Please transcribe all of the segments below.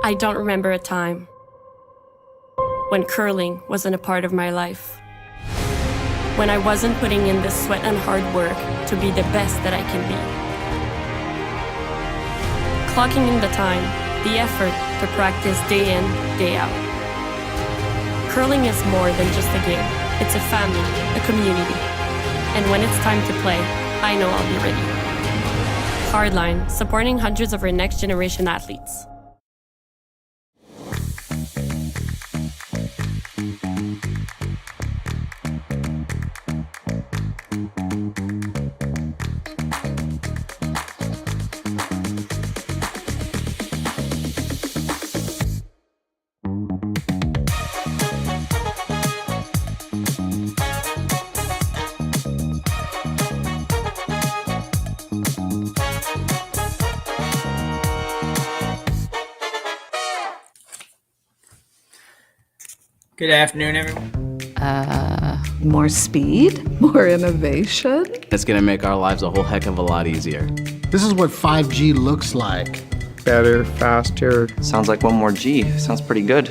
I don't remember a time when curling wasn't a part of my life. When I wasn't putting in the sweat and hard work to be the best that I can be. Clocking in the time, the effort to practice day in, day out. Curling is more than just a game. It's a family, a community. And when it's time to play, I know I'll be ready. Hardline, supporting hundreds of our next generation athletes. Good afternoon, everyone. More speed, more innovation. It's going to make our lives a whole heck of a lot easier. This is what 5G looks like. Better, faster. Sounds like one more G. Sounds pretty good.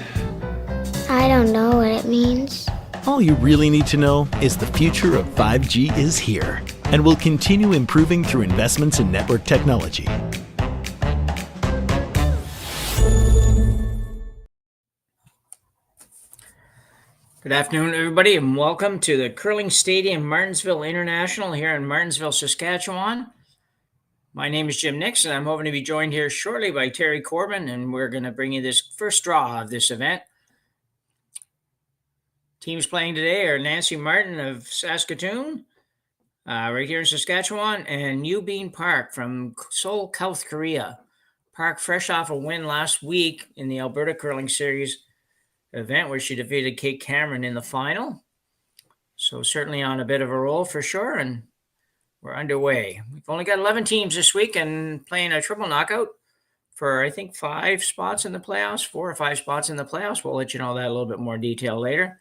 I don't know what it means. All you really need to know is the future of 5G is here and will continue improving through investments in network technology. Good afternoon, everybody, and welcome to the Curling Stadium Martensville International here in Martensville, Saskatchewan. My name is Jim Nix, and I'm hoping to be joined here shortly by Terry Corbin, and we're going to bring you this first draw of this event. Teams playing today are Nancy Martin of Saskatoon, right here in Saskatchewan, and Youbeen Park from Seoul, South Korea. Park fresh off a win last week in the Alberta Curling Series event where she defeated Kate Cameron in the final. So certainly on a bit of a roll for sure, and we're underway. We've only got 11 teams this week and playing a triple knockout for, I think, 5 spots in the playoffs, 4 or 5 spots in the playoffs. We'll let you know that a little bit more detail later.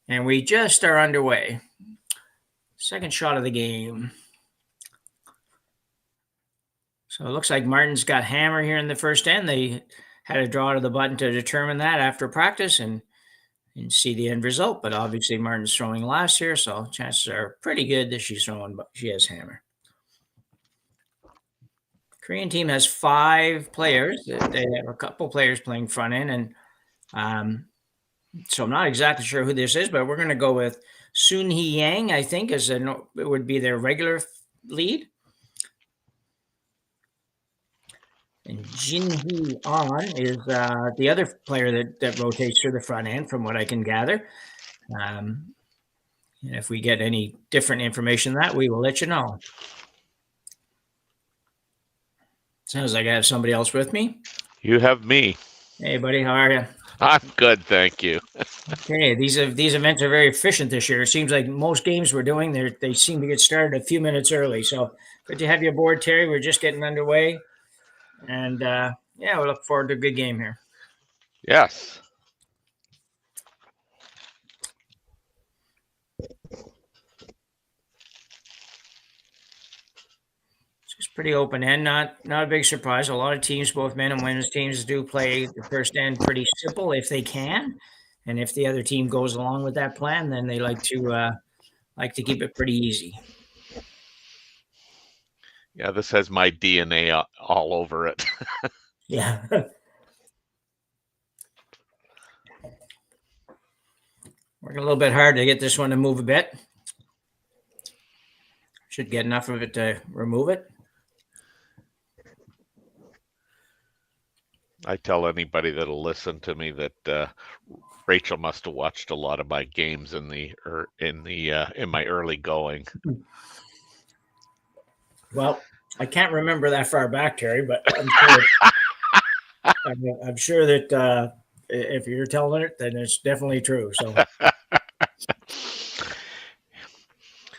And we just are underway. Second shot of the game. So it looks like Martin's got hammer here in the first end. They had a draw to the button to determine that after practice and see the end result. But obviously Martin's throwing last here, so chances are pretty good that she's throwing, but she has hammer. Korean team has 5 players. They have a couple players playing front end, and so I'm not exactly sure who this is, but we're going to go with Soon Hee Yang, I think, it would be their regular lead. And Jin Hee On is the other player that rotates through the front end, from what I can gather. And if we get any different information than that, we will let you know. Sounds like I have somebody else with me. You have me. Hey, buddy, how are you? I'm good, thank you. Okay, these events are very efficient this year. It seems like most games we're doing, they seem to get started a few minutes early. So good to have you aboard, Terry. We're just getting underway. And, we look forward to a good game here. Yes. It's just pretty open end, not a big surprise. A lot of teams, both men and women's teams, do play the first end pretty simple if they can. And if the other team goes along with that plan, then they like to keep it pretty easy. Yeah, this has my DNA all over it. Yeah. Working a little bit hard to get this one to move a bit. Should get enough of it to remove it. I tell anybody that'll listen to me that Rachel must have watched a lot of my games in my early going. Well, I can't remember that far back, Terry, but I'm sure that if you're telling it, then it's definitely true. So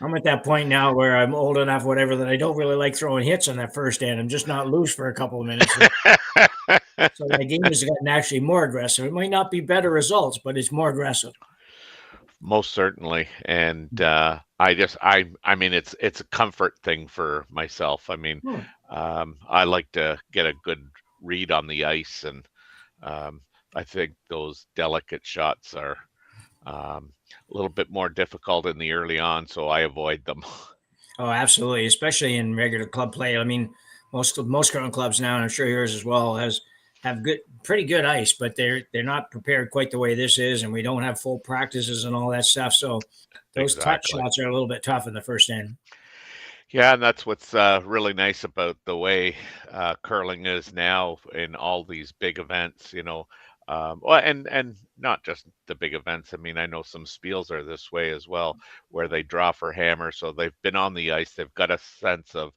I'm at that point now where I'm old enough, whatever, that I don't really like throwing hits on that first end. I'm just not loose for a couple of minutes. So my game has gotten actually more aggressive. It might not be better results, but it's more aggressive. Most certainly. And I mean, it's a comfort thing for myself. I mean, I like to get a good read on the ice, and I think those delicate shots are a little bit more difficult in the early on, so I avoid them. Oh, absolutely, especially in regular club play. I mean, most curling clubs now, and I'm sure yours as well, have pretty good ice, but they're not prepared quite the way this is, and we don't have full practices and all that stuff. So those touch Exactly. shots are a little bit tough in the first end. Yeah, and that's what's really nice about the way curling is now in all these big events, you know. Well, and not just the big events. I mean, I know some spiels are this way as well, where they draw for hammer, so they've been on the ice, they've got a sense of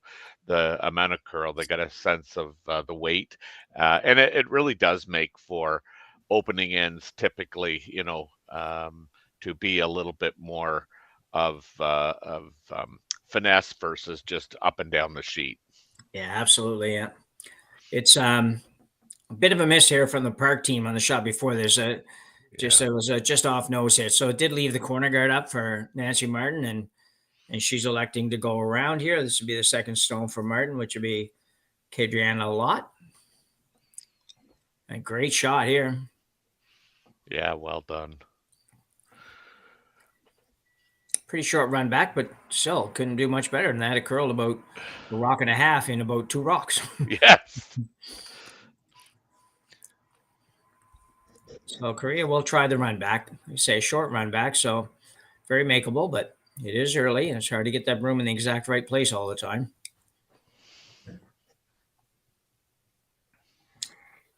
the amount of curl, they got a sense of the weight, and it really does make for opening ends typically, you know, to be a little bit more of finesse versus just up and down the sheet. Yeah, absolutely. Yeah, it's a bit of a miss here from the Park team on the shot before this. It was just off nose hit, so it did leave the corner guard up for Nancy Martin, and she's electing to go around here. This would be the second stone for Martin, which would be Kadriana Lott. A great shot here. Yeah, well done. Pretty short run back, but still couldn't do much better than that. It curled about a rock and a half in about 2 rocks. Yes. So Korea will try the run back. We say short run back, so very makeable, but it is early and it's hard to get that broom in the exact right place all the time.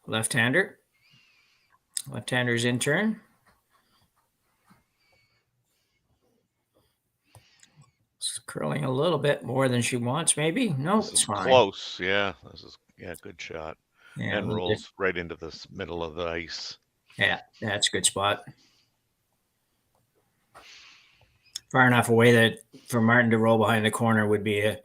Left-hander. Left-hander's in turn. It's curling a little bit more than she wants, maybe. No, This it's is fine. close. Yeah, good shot. Yeah, And rolls right into this middle of the ice. Yeah, that's a good spot. Far enough away that for Martin to roll behind the corner would be a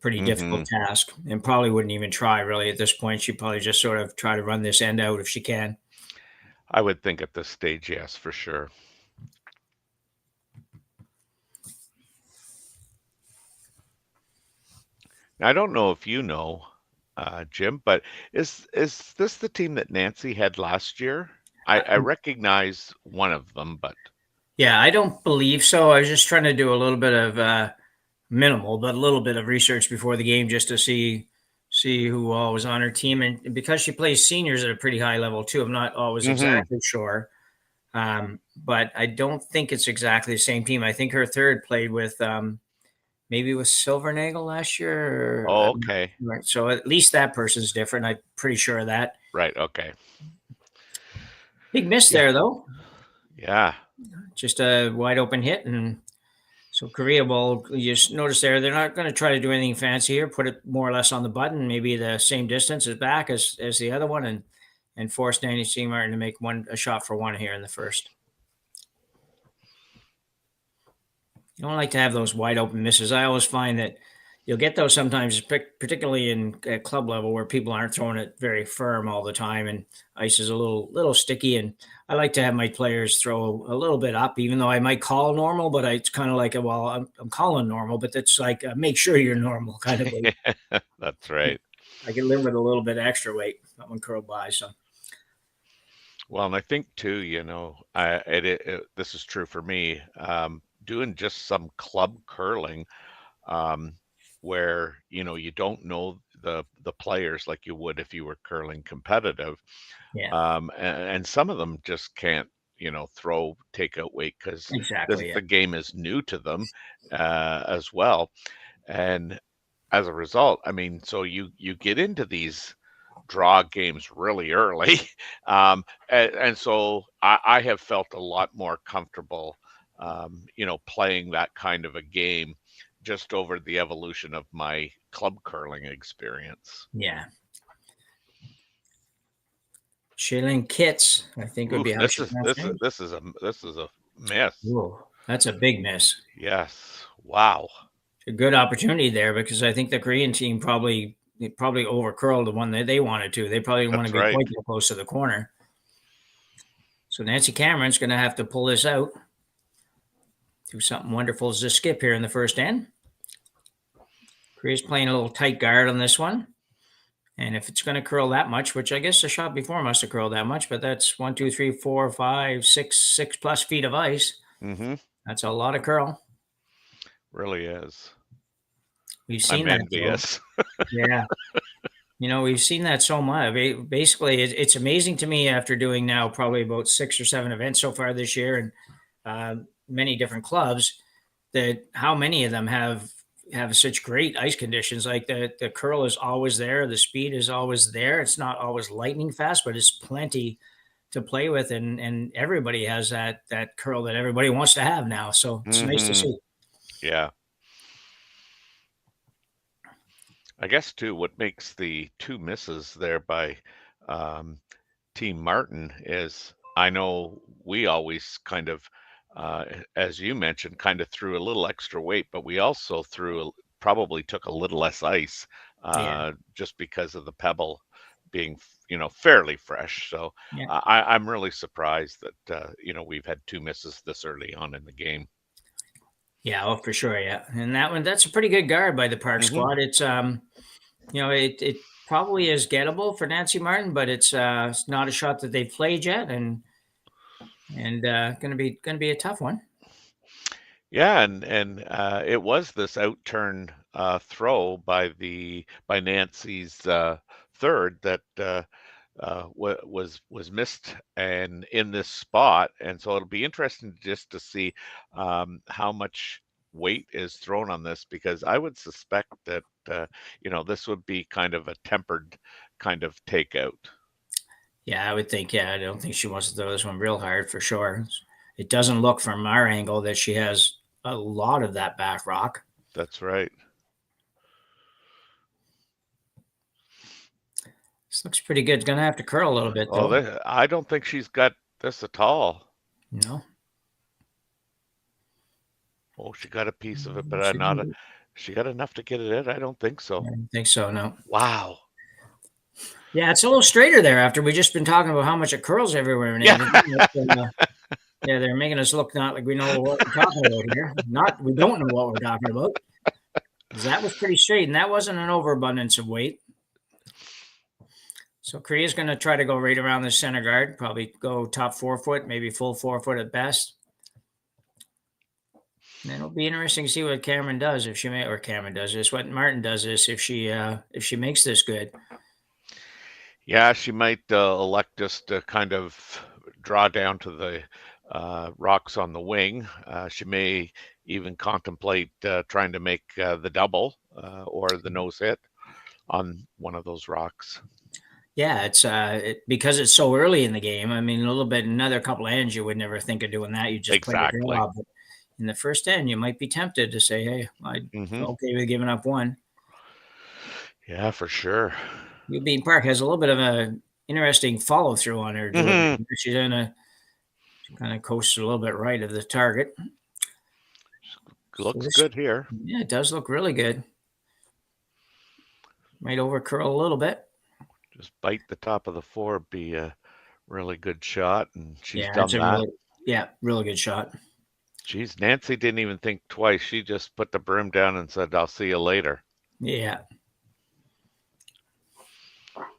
pretty difficult task, and probably wouldn't even try really at this point. She'd probably just sort of try to run this end out if she can. I would think at this stage, yes, for sure. Now, I don't know if you know, Jim, but is this the team that Nancy had last year? I recognize one of them, but Yeah, I don't believe so. I was just trying to do a little bit of minimal, but a little bit of research before the game just to see who all was on her team. And because she plays seniors at a pretty high level too, I'm not always exactly sure. But I don't think it's exactly the same team. I think her third played with maybe with Silvernagel last year. oh, okay. Right. So at least that person's different. I'm pretty sure of that. Right, okay. Big miss there, though. Yeah. Just a wide open hit. And so Korea will, you just notice there, they're not going to try to do anything fancy here. Put it more or less on the button, maybe the same distance as back as the other one, and force Nancy Martin to make a shot for one here in the first. You don't like to have those wide open misses. I always find that you'll get those sometimes, particularly in at club level where people aren't throwing it very firm all the time and ice is a little sticky. And I like to have my players throw a little bit up, even though I might call normal, but it's kind of like, well, I'm calling normal, but that's like, make sure you're normal kind of weight. That's right. I can live with a little bit extra weight when curled by. So. Well, and I think too, you know, this is true for me. Doing just some club curling, where you know you don't know the players like you would if you were curling competitive. Yeah. And some of them just can't, you know, throw takeout weight because Exactly. the game is new to them as well. And as a result, I mean, so you get into these draw games really early, and so I have felt a lot more comfortable, you know, playing that kind of a game just over the evolution of my club curling experience. Yeah. Shailene Kitts, I think would be how this she is a miss. Ooh, that's a big miss. Yes. Wow. A good opportunity there because I think the Korean team probably over curled the one that they wanted to. They probably didn't want to be quite that close to the corner. So Nancy Cameron's going to have to pull this out. Do something wonderful as a skip here in the first end. Korea's playing a little tight guard on this one. And if it's going to curl that much, which I guess the shot before must have curled that much, but that's 1, 2, 3, 4, 5, 6 plus feet of ice. Mm-hmm. That's a lot of curl. Really is. We've seen I'm that. envious. Yeah. We've seen that so much. Basically, it's amazing to me after doing now probably about 6 or 7 events so far this year and many different clubs, that how many of them have such great ice conditions. Like the curl is always there. The speed is always there. It's not always lightning fast, but it's plenty to play with. And everybody has that curl that everybody wants to have now. So it's nice to see. Yeah. I guess too, what makes the 2 misses there by Team Martin is, I know we always kind of, as you mentioned, kind of threw a little extra weight, but we also probably took a little less ice just because of the pebble being, fairly fresh. So Yeah. I'm really surprised that, we've had 2 misses this early on in the game. Yeah, oh, for sure. Yeah. And that's a pretty good guard by the Park squad. It's, it probably is gettable for Nancy Martin, but it's not a shot that they've played yet, and gonna be a tough one. Yeah, and it was this outturn throw by Nancy's third that was missed and in this spot, and so it'll be interesting just to see how much weight is thrown on this, because I would suspect that this would be kind of a tempered kind of takeout. Yeah, I would think. Yeah, I don't think she wants to throw this one real hard for sure. It doesn't look from our angle that she has a lot of that back rock. That's right. This looks pretty good. It's gonna have to curl a little bit though. Oh, I don't think she's got this at all. No. Oh, she got a piece of it, but she got enough to get it in? I don't think so. I don't think so, no. Wow. Yeah, it's a little straighter there after we just been talking about how much it curls everywhere and everything. Yeah, they're making us look not like we know what we're talking about here. We don't know what we're talking about. That was pretty straight, and that wasn't an overabundance of weight. So Korea's going to try to go right around the center guard, probably go top 4 foot, maybe full 4 foot at best. And it'll be interesting to see what Cameron does what Martin does this if she makes this good. Yeah, she might elect just to kind of draw down to the rocks on the wing. She may even contemplate trying to make the double or the nose hit on one of those rocks. Yeah, it's because it's so early in the game. I mean, a little bit, another couple of ends, you would never think of doing that. You just play the draw. But in the first end, you might be tempted to say, "Hey, I'm okay with giving up one." Yeah, for sure. Youbeen Park has a little bit of an interesting follow through on her. She's kind of coast a little bit right of the target. Looks good here. Yeah, it does look really good. Might over curl a little bit. Just bite the top of the 4, be a really good shot, and she's done that. Really good shot. Geez, Nancy didn't even think twice. She just put the brim down and said, "I'll see you later." Yeah.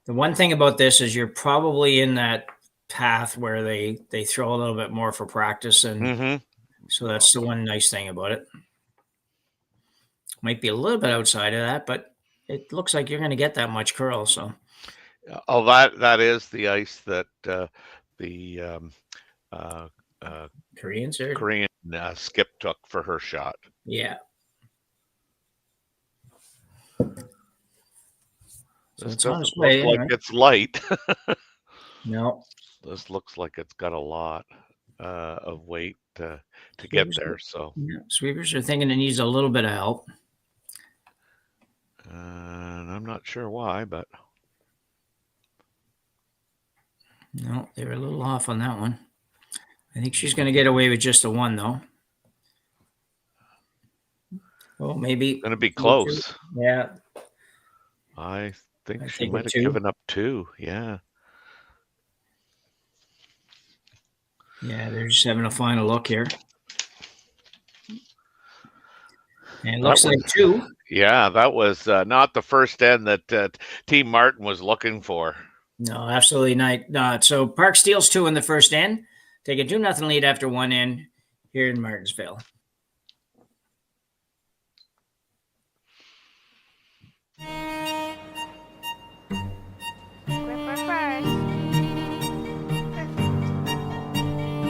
The one thing about this is you're probably in that path where they throw a little bit more for practice, and so that's the one nice thing about it. Might be a little bit outside of that, but it looks like you're going to get that much curl. So. Oh, that is the ice that the Korean Skip took for her shot. Yeah. This doesn't look like it's light. No. This looks like it's got a lot of weight to get there. So sweepers are thinking it needs a little bit of help. And I'm not sure why, but no, they were a little off on that one. I think she's going to get away with just a 1, though. Well, maybe going to be close. 2. Yeah, I think she might have given up 2. Yeah. Yeah, they're just having a final look here. And it looks like 2. Yeah, that was not the first end that Team Martin was looking for. No, absolutely not. So Park steals 2 in the first end. Take a 2-0 lead after 1 end here in Martensville.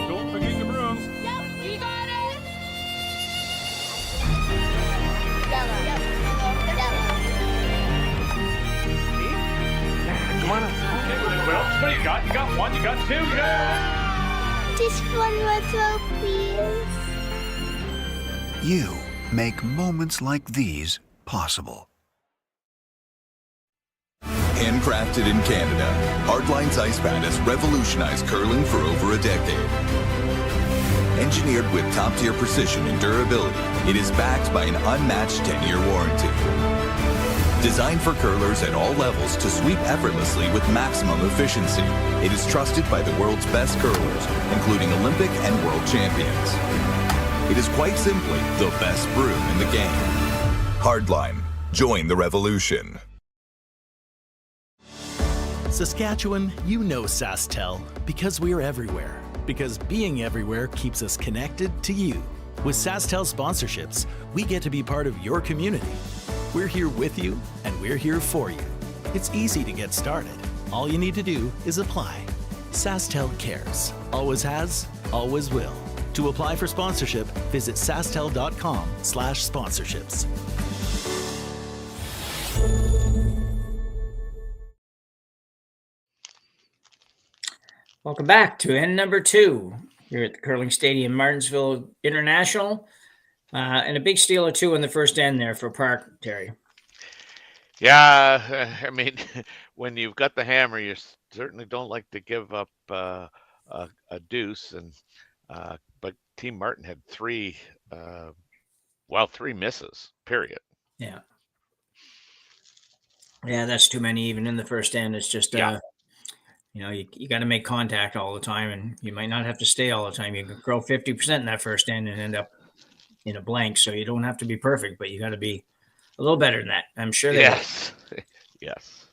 Don't forget your brooms. You got it. Come on up. Okay, well, what do you got? You got 1, you got 2, you got... Just one more throw, please. You make moments like these possible. Handcrafted in Canada, Hardline's ice pad has revolutionized curling for over a decade. Engineered with top-tier precision and durability, it is backed by an unmatched 10-year warranty. Designed for curlers at all levels to sweep effortlessly with maximum efficiency, it is trusted by the world's best curlers, including Olympic and world champions. It is quite simply the best broom in the game. Hardline. Join the revolution. Saskatchewan, you know SaskTel because we're everywhere. Because being everywhere keeps us connected to you. With SaskTel sponsorships, we get to be part of your community. We're here with you, and we're here for you. It's easy to get started. All you need to do is apply. SaskTel cares. Always has, always will. To apply for sponsorship, visit sastel.com/sponsorships. Welcome back to end number 2 here at the Curling Stadium, Martensville International. And a big steal or 2 in the first end there for Park, Terry. Yeah, I mean, when you've got the hammer, you certainly don't like to give up a deuce. And but Team Martin had 3 misses, period. Yeah. Yeah, that's too many even in the first end. It's just, you got to make contact all the time, and you might not have to stay all the time. You can grow 50% in that first end and end up in a blank. So you don't have to be perfect, but you got to be a little better than that. I'm sure they Yes. Yes.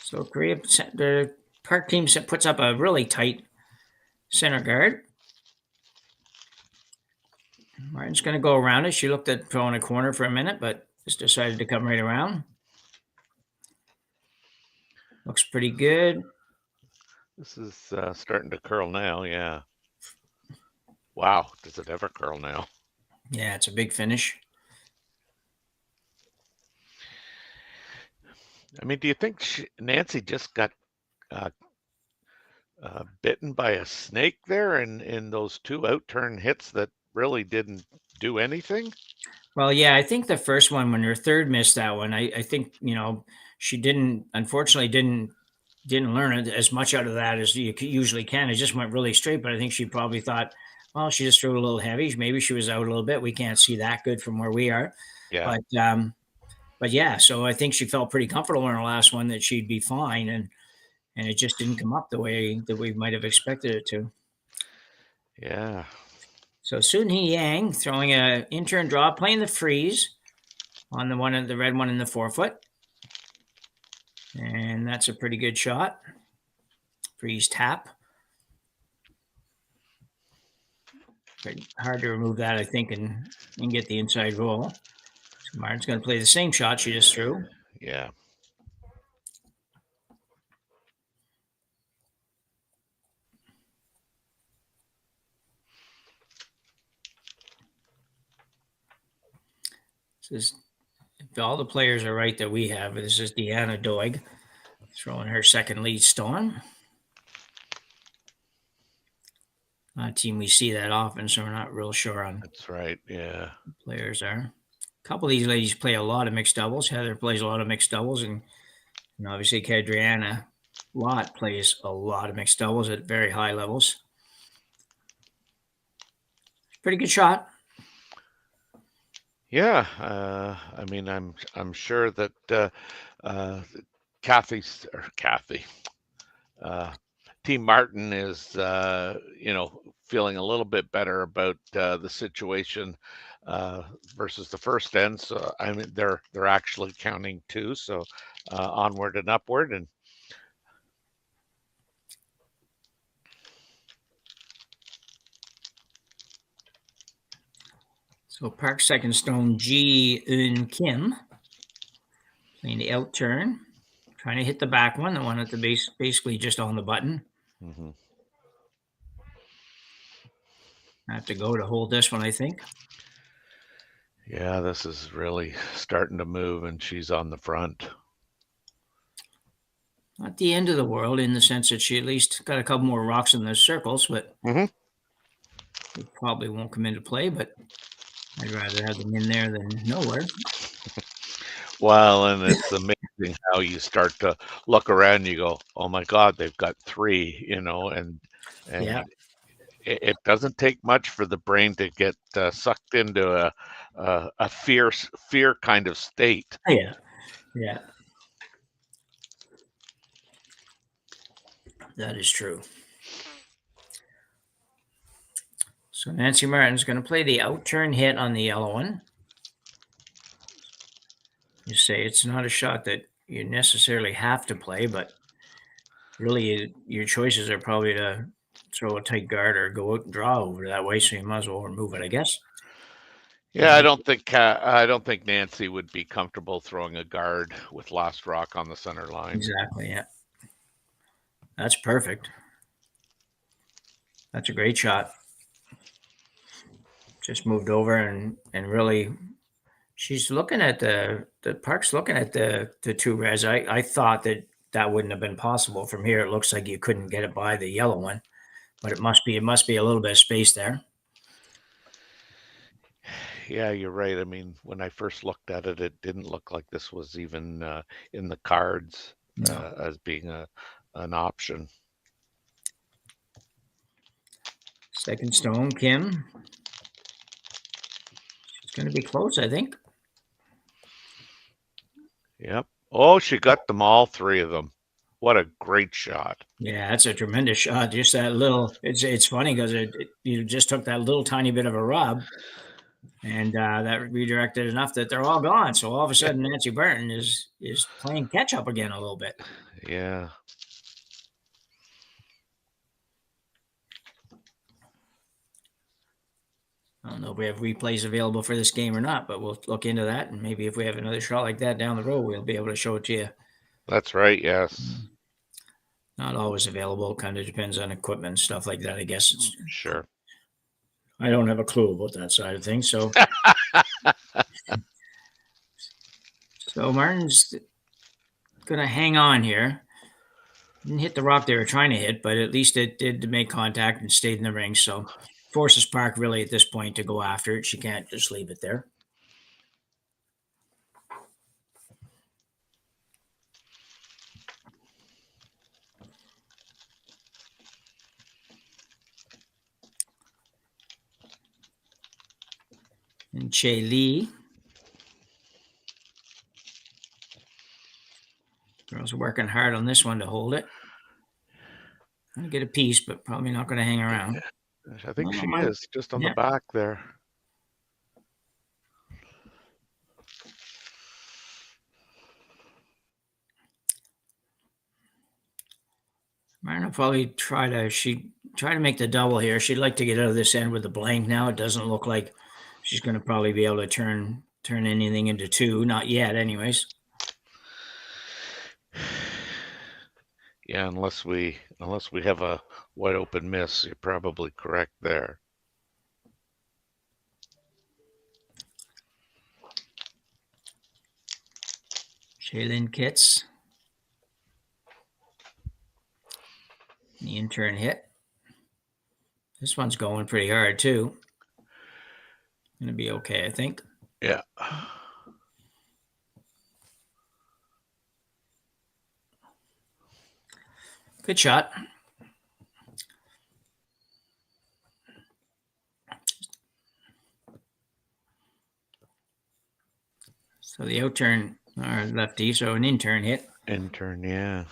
So the Park team puts up a really tight center guard. Martin's going to go around it. She looked at throwing a corner for a minute, but just decided to come right around. Looks pretty good. This is starting to curl now, yeah. Wow, does it ever curl now? Yeah, it's a big finish. I mean, do you think Nancy just got bitten by a snake there in those 2 out-turn hits that really didn't do anything? Well, yeah, I think the first one, when her third missed that one, I think, she unfortunately didn't learn as much out of that as you usually can. It just went really straight, but I think she probably thought, well, she just threw a little heavy. Maybe she was out a little bit. We can't see that good from where we are. Yeah. But yeah, so I think she felt pretty comfortable in her last one that she'd be fine, and it just didn't come up the way that we might have expected it to. Yeah. So Soon Hee Yang throwing a in-turn draw, playing the freeze on the red one in the 4-foot. And that's a pretty good shot. Freeze tap. Very hard to remove that, I think, and get the inside roll. So Martin's going to play the same shot she just threw. Yeah. This is, if all the players are right that we have, this is Deanna Doig throwing her second lead stone. Not a team we see that often, so we're not real sure on. That's right. Yeah. Players are. A couple of these ladies play a lot of mixed doubles. Heather plays a lot of mixed doubles, and obviously Kadriana Lott plays a lot of mixed doubles at very high levels. Pretty good shot. Yeah. I mean, I'm sure that Kathy, Team Martin is, feeling a little bit better about the situation versus the first end. So I mean, they're actually counting two. So onward and upward, and So Park second stone Ji-Eun Kim playing the out turn, trying to hit the back one, the one at the base, basically just on the button. mm-hmm. I have to go to hold this one, I think. Yeah, this is really starting to move, and she's on the front. Not the end of the world in the sense that she at least got a couple more rocks in the circles, but it probably won't come into play, but I'd rather have them in there than nowhere. Well, and it's amazing how you start to look around and you go, oh my God, they've got three, and Yeah. it doesn't take much for the brain to get sucked into a fear kind of state. Yeah. Yeah. That is true. So Nancy Martin's going to play the out turn hit on the yellow one. You say it's not a shot that you necessarily have to play, but really your choices are probably to throw a tight guard or go out and draw over that way. So you might as well remove it, I guess. Yeah, I don't think Nancy would be comfortable throwing a guard with last rock on the center line. Exactly. Yeah. That's perfect. That's a great shot. Just moved over and really, she's looking at the Park's looking at the two res. I thought that wouldn't have been possible from here. It looks like you couldn't get it by the yellow one, but it must be a little bit of space there. Yeah, you're right. I mean, when I first looked at it, it didn't look like this was even in the cards as being an option. Second stone, Kim. It's going to be close, I think. Yep. Oh, she got them, all three of them. What a great shot. Yeah, that's a tremendous shot. Just that little, it's funny because you just took that little tiny bit of a rub and that redirected enough that they're all gone. So all of a sudden Nancy Burton is playing catch up again a little bit. Yeah. I don't know if we have replays available for this game or not, but we'll look into that. And maybe if we have another shot like that down the road, we'll be able to show it to you. That's right. Yes. Not always available. Kind of depends on equipment and stuff like that, I guess. Sure. I don't have a clue about that side of things. So, so Martin's going to hang on here. Didn't hit the rock they were trying to hit, but at least it did make contact and stayed in the ring. So forces Park really at this point to go after it. She can't just leave it there. And Cailey. Girls are working hard on this one to hold it. Going to get a piece, but probably not going to hang around. I think she is just on the back there. Martin will probably try to make the double here. She'd like to get out of this end with the blank now. It doesn't look like she's going to probably be able to turn anything into two. Not yet, anyways. Yeah, unless we have a wide open miss, you're probably correct there. Shaylin Kitts. The intern hit. This one's going pretty hard too. Gonna be okay, I think. Yeah. Good shot. So the out turn, or lefty, so an intern hit. Intern, yeah.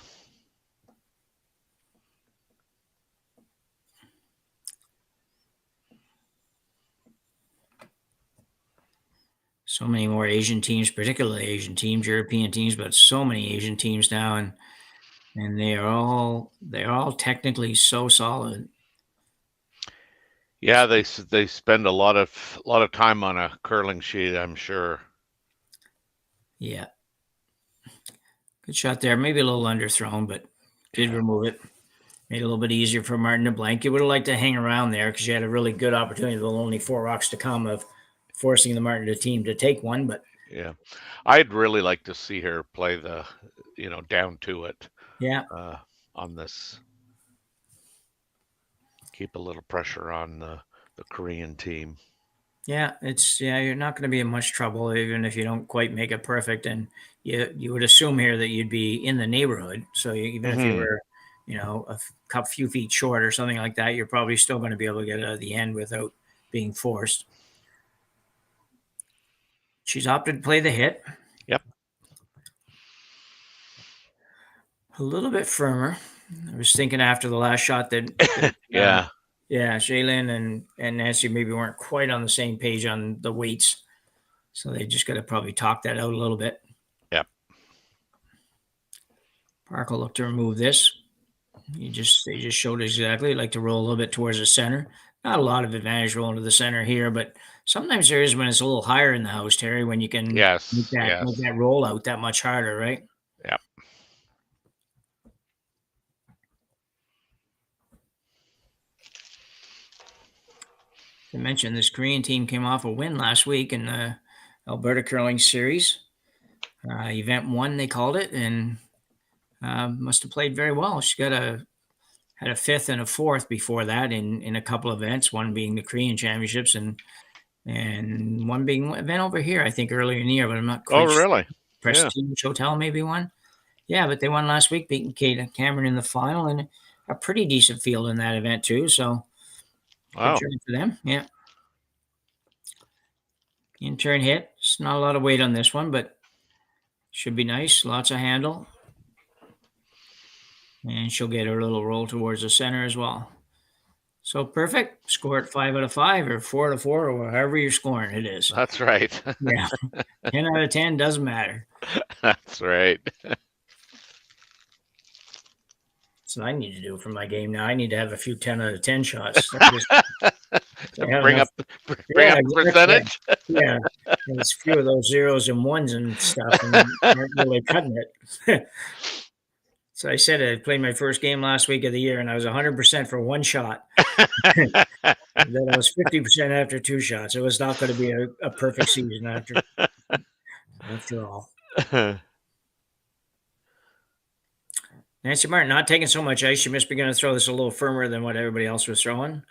so many more Asian teams, particularly Asian teams, European teams, but so many Asian teams now, and they're all technically so solid. Yeah, they spend a lot of time on a curling sheet, I'm sure. Yeah. Good shot there. Maybe a little underthrown, but did remove it. Made it a little bit easier for Martin to blank. You would have liked to hang around there because you had a really good opportunity with only 4 rocks to come of forcing the Martin team to take one. But yeah, I'd really like to see her play the, down to it. Yeah. On this, keep a little pressure on the Korean team. Yeah, you're not going to be in much trouble even if you don't quite make it perfect. And you would assume here that you'd be in the neighborhood. So even if you were, a few feet short or something like that, you're probably still going to be able to get out of the end without being forced. She's opted to play the hit. Yep. A little bit firmer. I was thinking after the last shot that yeah. Shaylin and Nancy maybe weren't quite on the same page on the weights. So they just got to probably talk that out a little bit. Yep. Park will look to remove this. They just showed exactly like to roll a little bit towards the center. Not a lot of advantage rolling to the center here, but sometimes there is when it's a little higher in the house, Terry, when you can make that roll out that much harder, right? Yep. I mentioned this Korean team came off a win last week in the Alberta Curling Series. Event 1, they called it, and must have played very well. She had a 5th and a 4th before that in a couple of events, one being the Korean Championships and one being an event over here, I think, earlier in the year, but I'm not quite sure. Oh, really? Prestige Hotel maybe won. Yeah, but they won last week, beating Kate Cameron in the final, and a pretty decent field in that event too. So wow, good job for them. Yeah. In-turn hit. It's not a lot of weight on this one, but should be nice. Lots of handle. And she'll get her little roll towards the center as well. So perfect. Score it 5 out of 5 or 4 out of 4 or however you're scoring it is. That's right. Yeah. 10 out of 10 doesn't matter. That's right. So I need to do for my game now. I need to have a few 10 out of 10 shots. Bring up the percentage. Yeah. There's a few of those zeros and ones and stuff, and aren't really cutting it. So I said I played my first game last week of the year, and I was 100% for 1 shot. Then I was 50% after 2 shots. It was not going to be a perfect season after all. Nancy Martin not taking so much ice. She must be going to throw this a little firmer than what everybody else was throwing.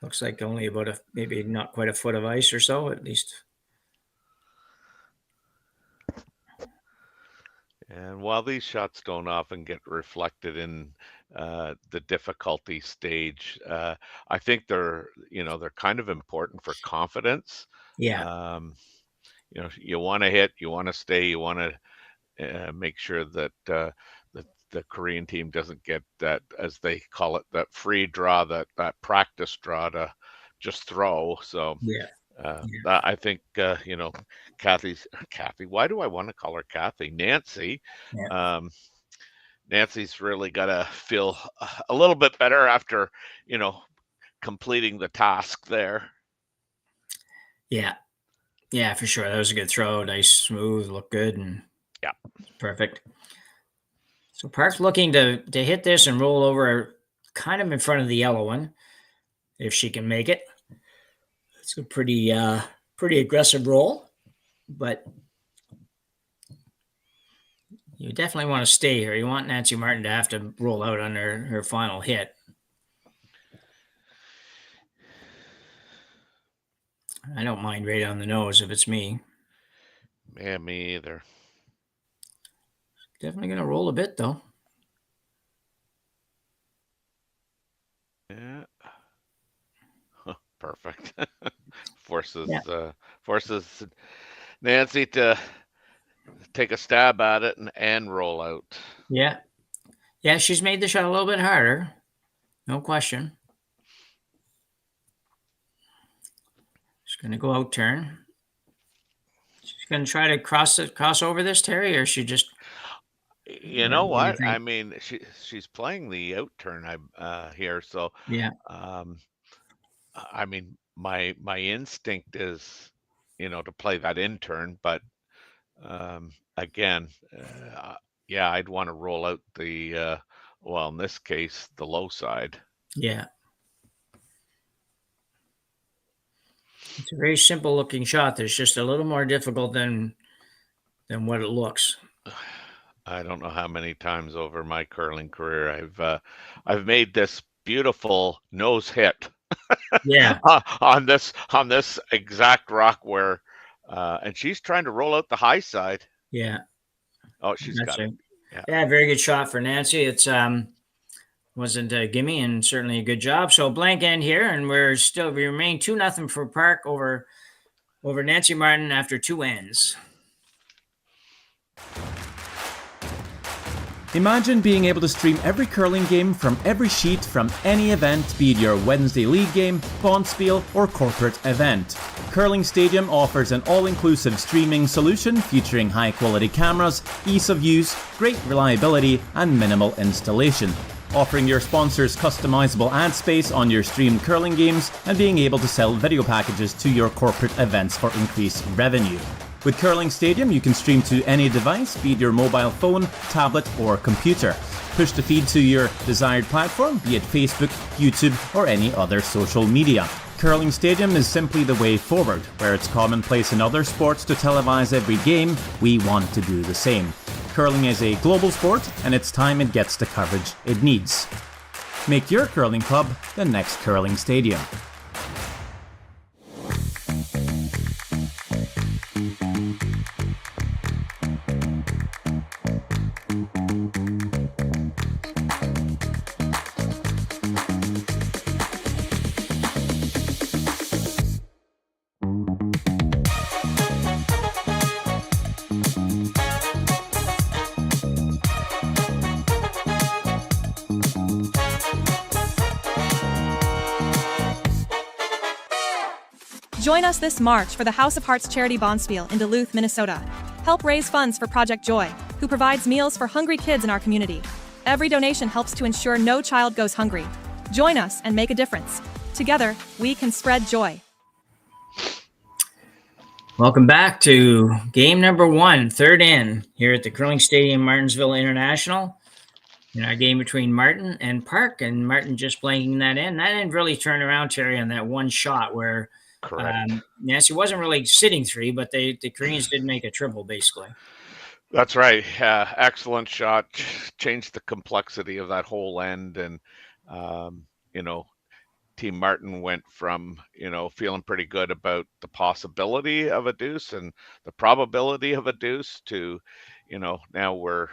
Looks like only about maybe not quite a foot of ice or so, at least. And while these shots don't often get reflected in the difficulty stage, I think they're kind of important for confidence. Yeah. You want to hit, you want to stay, you want to make sure that the Korean team doesn't get that, as they call it, that free draw, that practice draw to just throw. So yeah. I think, Kathy, why do I want to call her Kathy? Nancy. Yeah. Nancy's really got to feel a little bit better after, completing the task there. Yeah. Yeah, for sure. That was a good throw. Nice, smooth, looked good, and yeah, perfect. So Park's looking to hit this and roll over kind of in front of the yellow one, if she can make it. It's a pretty aggressive roll, but you definitely want to stay here. You want Nancy Martin to have to roll out on her final hit. I don't mind right on the nose if it's me. Yeah, me either. Definitely going to roll a bit, though. Yeah. Perfect. Forces Nancy to take a stab at it and roll out. Yeah. Yeah, she's made the shot a little bit harder. No question. She's going to go out turn. going to try to cross over this, Terry, or she just? You know what? I mean, she's playing the out turn here, so yeah. I mean, my instinct is, to play that in turn, but again, yeah, I'd want to roll out the well, in this case, the low side. Yeah. It's a very simple looking shot. There's just a little more difficult than what it looks. I don't know how many times over my curling career I've made this beautiful nose hit. Yeah. on this exact rock where and she's trying to roll out the high side. Yeah. Oh, she's got it. Yeah, very good shot for Nancy. It's wasn't a gimme and certainly a good job. So blank end here, and we remain 2-0 for Park over Nancy Martin after 2 ends. Imagine being able to stream every curling game from every sheet from any event, be it your Wednesday league game, bonspiel, or corporate event. Curling Stadium offers an all-inclusive streaming solution featuring high-quality cameras, ease of use, great reliability, and minimal installation. Offering your sponsors customizable ad space on your streamed curling games and being able to sell video packages to your corporate events for increased revenue. With Curling Stadium, you can stream to any device, be it your mobile phone, tablet, or computer. Push the feed to your desired platform, be it Facebook, YouTube, or any other social media. Curling Stadium is simply the way forward. Where it's commonplace in other sports to televise every game, we want to do the same. Curling is a global sport, and it's time it gets the coverage it needs. Make your curling club the next Curling Stadium. Join us this March for the House of Hearts Charity Bonspiel in Duluth, Minnesota. Help raise funds for Project Joy, who provides meals for hungry kids in our community. Every donation helps to ensure no child goes hungry. Join us and make a difference. Together, we can spread joy. Welcome back to game number 1, third in, here at the Curling Stadium, Martensville International. In our game between Martin and Park, and Martin just blanking that in. That end really turned around, Terry, on that one shot where Nancy wasn't really sitting 3, but the Koreans did make a triple, basically. That's right. Excellent shot. Changed the complexity of that whole end. And, Team Martin went from, feeling pretty good about the possibility of a deuce and the probability of a deuce to, now we're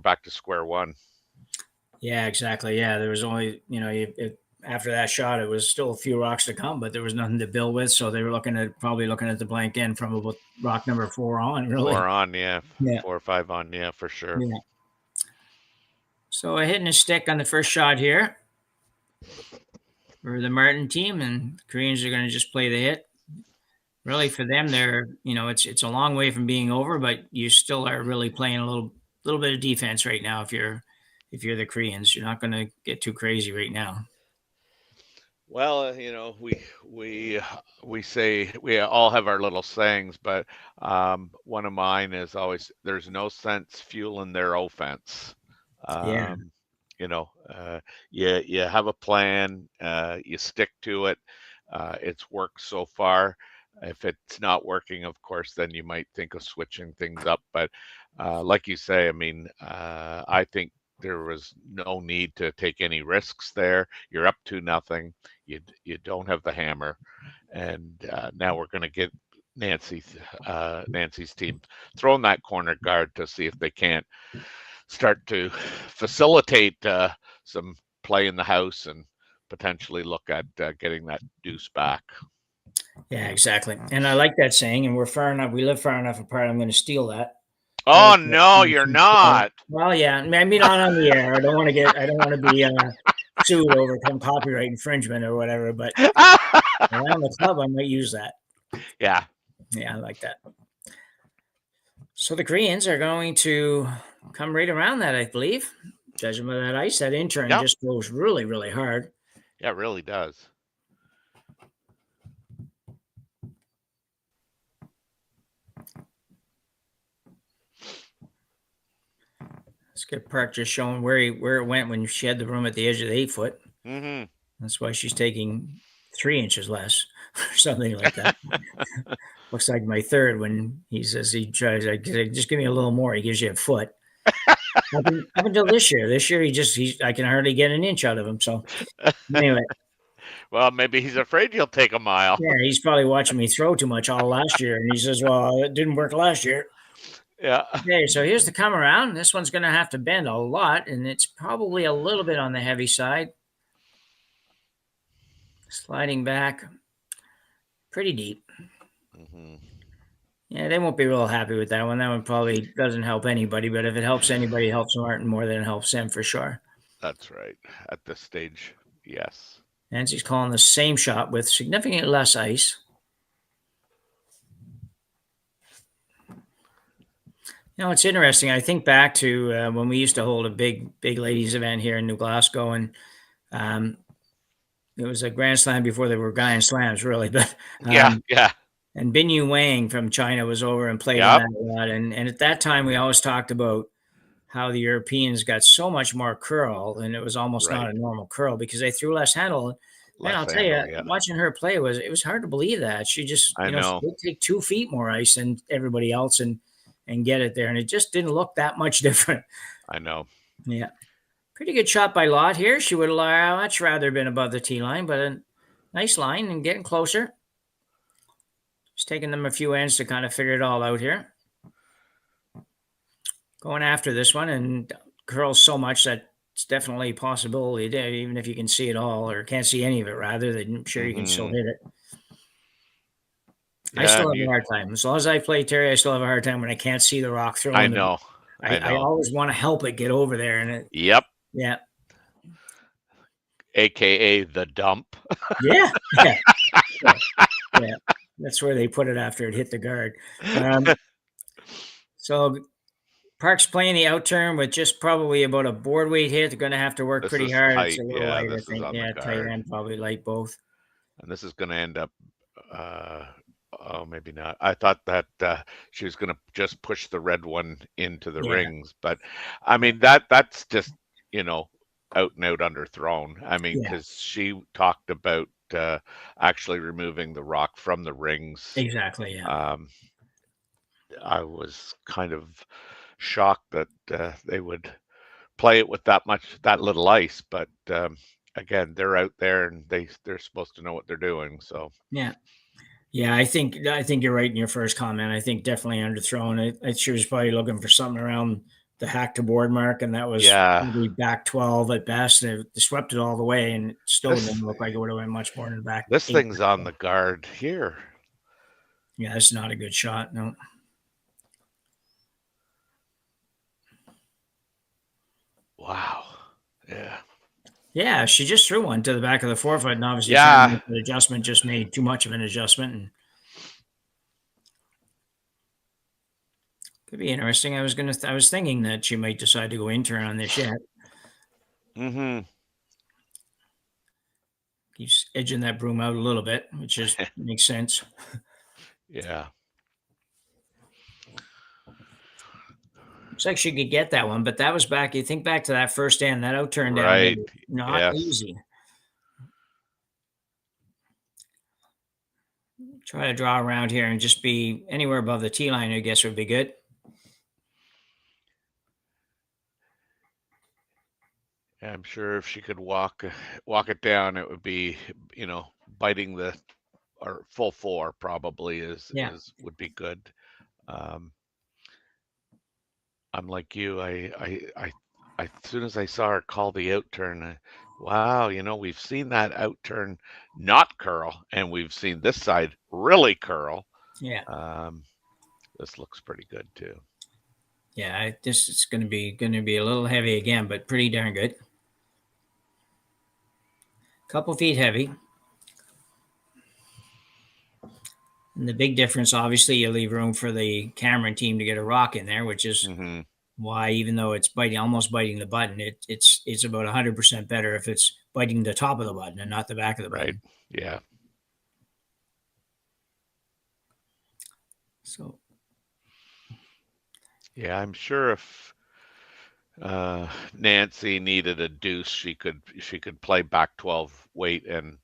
back to square one. Yeah, exactly. Yeah, there was only, after that shot, it was still a few rocks to come, but there was nothing to build with. So they were probably looking at the blank end from about rock number 4 on, really. 4 on, yeah. 4 or 5 on, yeah, for sure. Yeah. So a hitting a stick on the first shot here for the Martin team, and the Koreans are going to just play the hit. Really, for them, they're, it's a long way from being over, but you still are really playing a little bit of defense right now. If you're the Koreans, you're not going to get too crazy right now. Well, we say we all have our little sayings, but one of mine is always, there's no sense fueling their offense. Yeah. You have a plan, you stick to it. It's worked so far. If it's not working, of course, then you might think of switching things up. But like you say, I think there was no need to take any risks there. You're up 2-0. You don't have the hammer, and now we're going to get Nancy's team throwing that corner guard to see if they can't start to facilitate some play in the house and potentially look at getting that deuce back. Yeah, exactly. And I like that saying. And we live far enough apart. I'm going to steal that. Oh no, you're not. Well, yeah, maybe not on the air. I don't want to be sued over some copyright infringement or whatever. But around the club, I might use that. Yeah, I like that. So the Koreans are going to come right around that, I believe. Judging by that ice, that intern Yep. just goes really, really hard. Yeah, it really does. Skip Park just showing where it went when she had the room at the edge of the 8-foot. Mm-hmm. That's why she's taking 3 inches less or something like that. Looks like my third when he says he tries, I just give me a little more. He gives you a foot. up until this year. This year, I can hardly get an inch out of him. So anyway. Well, maybe he's afraid you'll take a mile. Yeah, he's probably watching me throw too much all last year. And he says, well, it didn't work last year. Yeah. Okay, so here's the come around. This one's going to have to bend a lot, and it's probably a little bit on the heavy side. Sliding back pretty deep. Mm-hmm. Yeah, they won't be real happy with that one. That one probably doesn't help anybody, but if it helps anybody, it helps Martin more than it helps them for sure. That's right. At this stage, yes. Nancy's calling the same shot with significantly less ice. You know, it's interesting. I think back to when we used to hold a big ladies event here in New Glasgow, and it was a Grand Slam before there were Grand Slams, really. But yeah. And Bin Yu Wang from China was over and played in that a lot. And at that time, we always talked about how the Europeans got so much more curl, and it was almost not a normal curl because they threw less handle. And I'll tell you, watching her play it was hard to believe that she just she would take 2 feet more ice than everybody else and get it there, and it just didn't look that much different. I know. Yeah, pretty good shot by Lott here. She would have much rather been above the tee line, but a nice line and getting closer. It's taking them a few ends to kind of figure it all out here. Going after this one and curls so much that it's definitely a possibility, even if you can see it all or can't see any of it, rather, then I'm sure you can still hit it. Yeah, I still have a hard time. As long as I play Terry, I still have a hard time when I can't see the rock throwing. I know. I always want to help it get over there. And Yep. Yeah. AKA the dump. Yeah. That's where they put it after it hit the guard. So Park's playing the out turn with just probably about a board weight hit. They're going to have to work pretty hard. Tight. It's a little light, I think. Yeah, tight and probably light both. And this is going to end up, maybe not. I thought that she was going to just push the red one into the rings. But, I mean, that's just, out and out underthrown. I mean, because she talked about actually removing the rock from the rings. Exactly, yeah. I was kind of shocked that they would play it with that little ice, but again, they're out there and they're supposed to know what they're doing. So yeah, I think you're right in your first comment. I think definitely underthrown. She was probably looking for something around the hack to board mark, and that was maybe back 12 at best. They swept it all the way, and it still didn't look like it would have been much more in the back. This thing's on the guard here. Yeah, it's not a good shot. No. Wow. Yeah. Yeah, she just threw one to the back of the 4-foot, and obviously the adjustment just made too much of an adjustment. And could be interesting. I was thinking that she might decide to go intern on this yet. Mm-hmm. He's edging that broom out a little bit, which just makes sense. Yeah. Looks like she could get that one, but that was back. You think back to that first end, that out turn down, right? Not easy. Try to draw around here and just be anywhere above the tee line, I guess would be good. Yeah, I'm sure if she could walk it down, it would be, biting the or full 4 probably would be good. I'm like you. I as soon as I saw her call the out turn, wow, we've seen that out turn not curl, and we've seen this side really curl. Yeah. This looks pretty good too. Yeah, it's going to be a little heavy again, but pretty darn good. Couple feet heavy. And the big difference, obviously, you leave room for the Cameron team to get a rock in there, which is why, even though it's almost biting the button, it's about 100% better if it's biting the top of the button and not the back of the button. Yeah. So. Yeah, I'm sure if Nancy needed a deuce, she could play back 12 weight and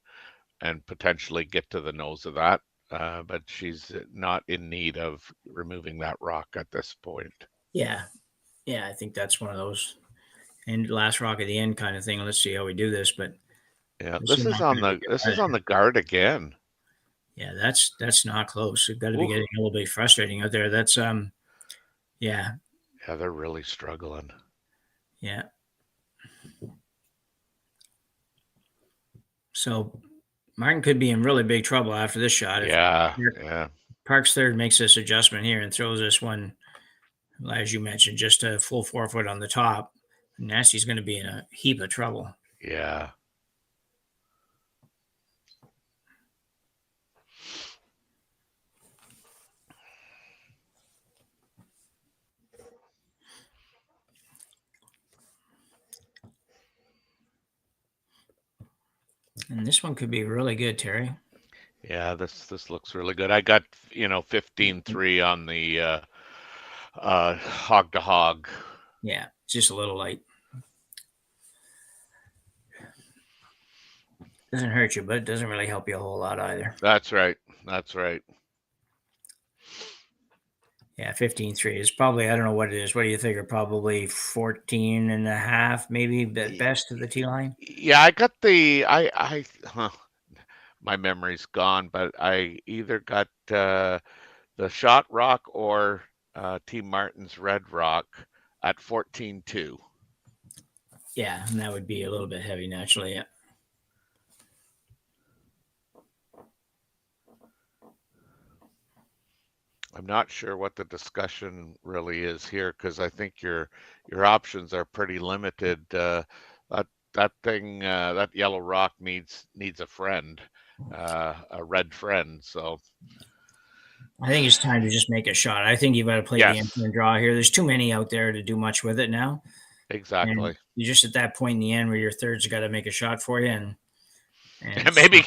potentially get to the nose of that. But she's not in need of removing that rock at this point. Yeah. I think that's one of those and last rock at the end kind of thing. Let's see how we do this. But yeah, this is on the guard again. Yeah, that's not close. It's got to be getting a little bit frustrating out there. That's yeah, they're really struggling. Yeah. So Martin could be in really big trouble after this shot. Yeah. Park's third makes this adjustment here and throws this one, as you mentioned, just a full 4 foot on the top. Nasty's going to be in a heap of trouble. Yeah. And this one could be really good, Terry. Yeah, this looks really good. I got 15-3 on the hog to hog. Yeah, just a little light. Doesn't hurt you, but it doesn't really help you a whole lot either. That's right. Yeah, 15-3 is probably, I don't know what it is. What do you figure? Probably 14 and a half, maybe at best to the T line. Yeah, I got my memory's gone, but I either got the shot rock or Team Martin's red rock at 14-2. Yeah, and that would be a little bit heavy naturally. Yeah. I'm not sure what the discussion really is here because I think your options are pretty limited. That thing, that yellow rock needs a friend, a red friend. So I think it's time to just make a shot. I think you've got to play the answer and draw here. There's too many out there to do much with it now. Exactly. And you're just at that point in the end where your third's got to make a shot for you, and maybe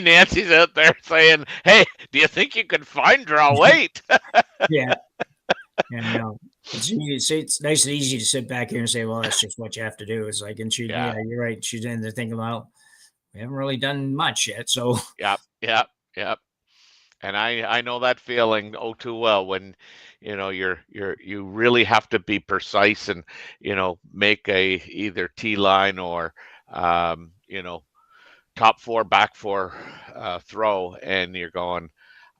Nancy's out there saying, "Hey, do you think you could find draw weight?" Yeah. It's nice and easy to sit back here and say, "Well, that's just what you have to do." It's like, and yeah, you're right. She's in there thinking, "Well, we haven't really done much yet." So Yep. And I know that feeling oh too well when you really have to be precise and make a either T line or top four, back four throw, and you're going,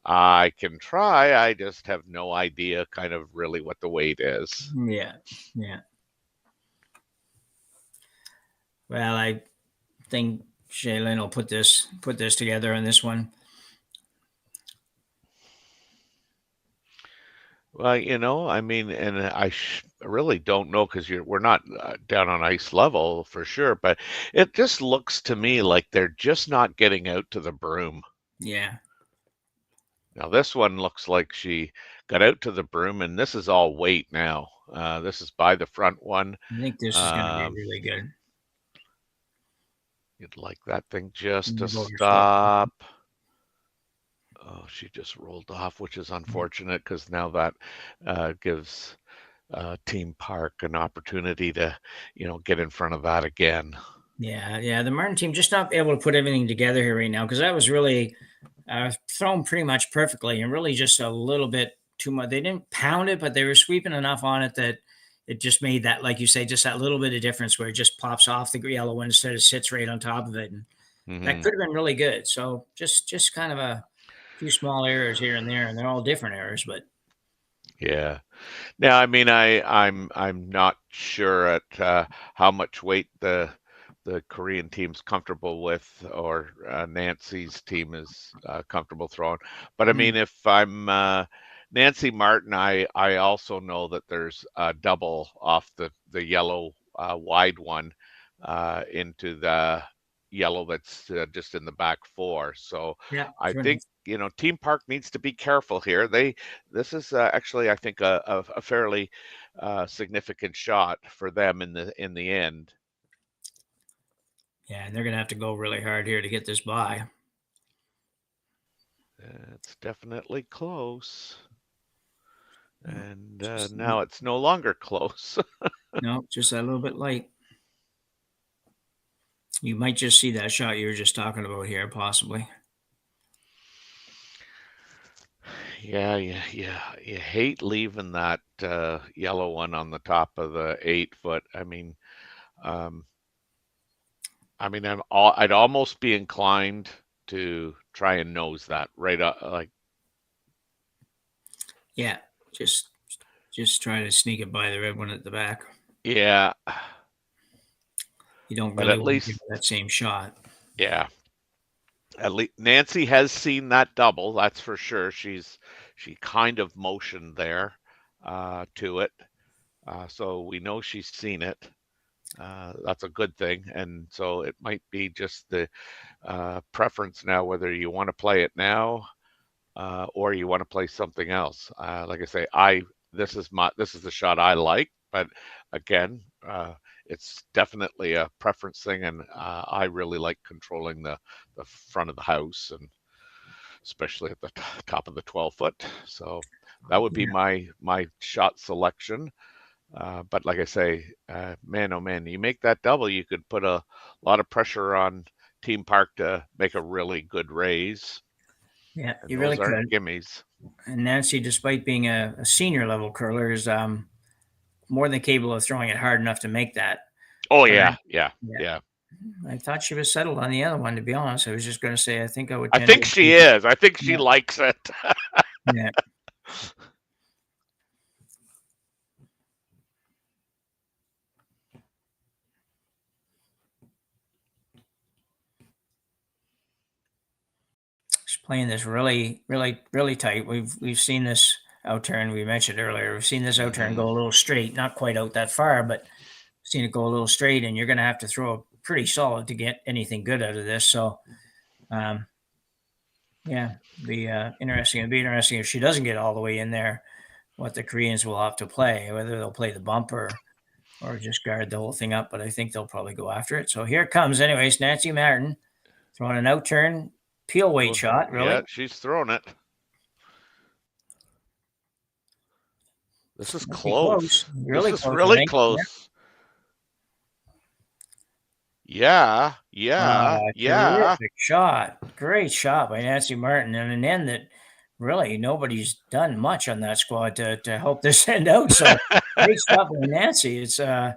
I can try. I just have no idea kind of really what the weight is. Yeah. Well, I think Shaylin will put this together on this one. Well, I mean, and I really don't know because we're not down on ice level for sure, but it just looks to me like they're just not getting out to the broom. Yeah. Now this one looks like she got out to the broom, and this is all weight now. This is by the front one. I think this is going to be really good. You'd like that thing just to stop. Oh, she just rolled off, which is unfortunate because now that gives Team Park an opportunity to, get in front of that again. Yeah. The Martin team just not able to put everything together here right now because that was really thrown pretty much perfectly and really just a little bit too much. They didn't pound it, but they were sweeping enough on it that it just made that, like you say, just that little bit of difference where it just pops off the yellow one instead of sits right on top of it. And that could have been really good. So just kind of a few small errors here and there, and they're all different errors, but yeah. Now, I mean, I'm not sure at how much weight the Korean team's comfortable with, or Nancy's team is comfortable throwing. But I mean, if I'm Nancy Martin, I also know that there's a double off the yellow wide one into the yellow that's just in the back 4. So Yeah, I sure. think, Team Park needs to be careful here. This is actually, I think, a fairly significant shot for them in the end. Yeah, and they're going to have to go really hard here to get this by. It's definitely close. And now it's no longer close. No, just a little bit light. You might just see that shot you were just talking about here, possibly. Yeah, you hate leaving that yellow one on the top of the 8-foot. I'd almost be inclined to try and nose that right up, like. Yeah, just try to sneak it by the red one at the back. Yeah. You don't But really at want to least, give that same shot. yeah. At least Nancy has seen that double, that's for sure. She kind of motioned there to it. So we know she's seen it. That's a good thing. And so it might be just the preference now, whether you want to play it now or you want to play something else. Like I say, this is the shot I like, but again, it's definitely a preference thing, and I really like controlling the front of the house, and especially at the top of the 12-foot. So that would be my shot selection. But like I say, man, oh man, you make that double, you could put a lot of pressure on Team Park to make a really good raise. Yeah, And you those really aren't could. gimmies. And Nancy, despite being a senior level curler, is more than capable of throwing it hard enough to make that. Oh, But yeah. I thought she was settled on the other one, to be honest. I was just going to say, I think I would. I think she is. I think she likes it. Yeah. She's playing this really, really, really tight. We've seen this outturn. We mentioned earlier. We've seen this outturn go a little straight, not quite out that far, but seen it go a little straight. And you're going to have to throw pretty solid to get anything good out of this. So, yeah, be interesting. It'd be interesting if she doesn't get all the way in there, what the Koreans will have to play, whether they'll play the bumper or just guard the whole thing up. But I think they'll probably go after it. So here it comes. Anyways, Nancy Martin throwing an outturn peel weight shot. Really? Yeah, she's throwing it. This is close. Really this is close, really close. Yeah. Terrific shot. Great shot by Nancy Martin, and an end that really nobody's done much on that squad to help this end out. So great shot by Nancy. It's you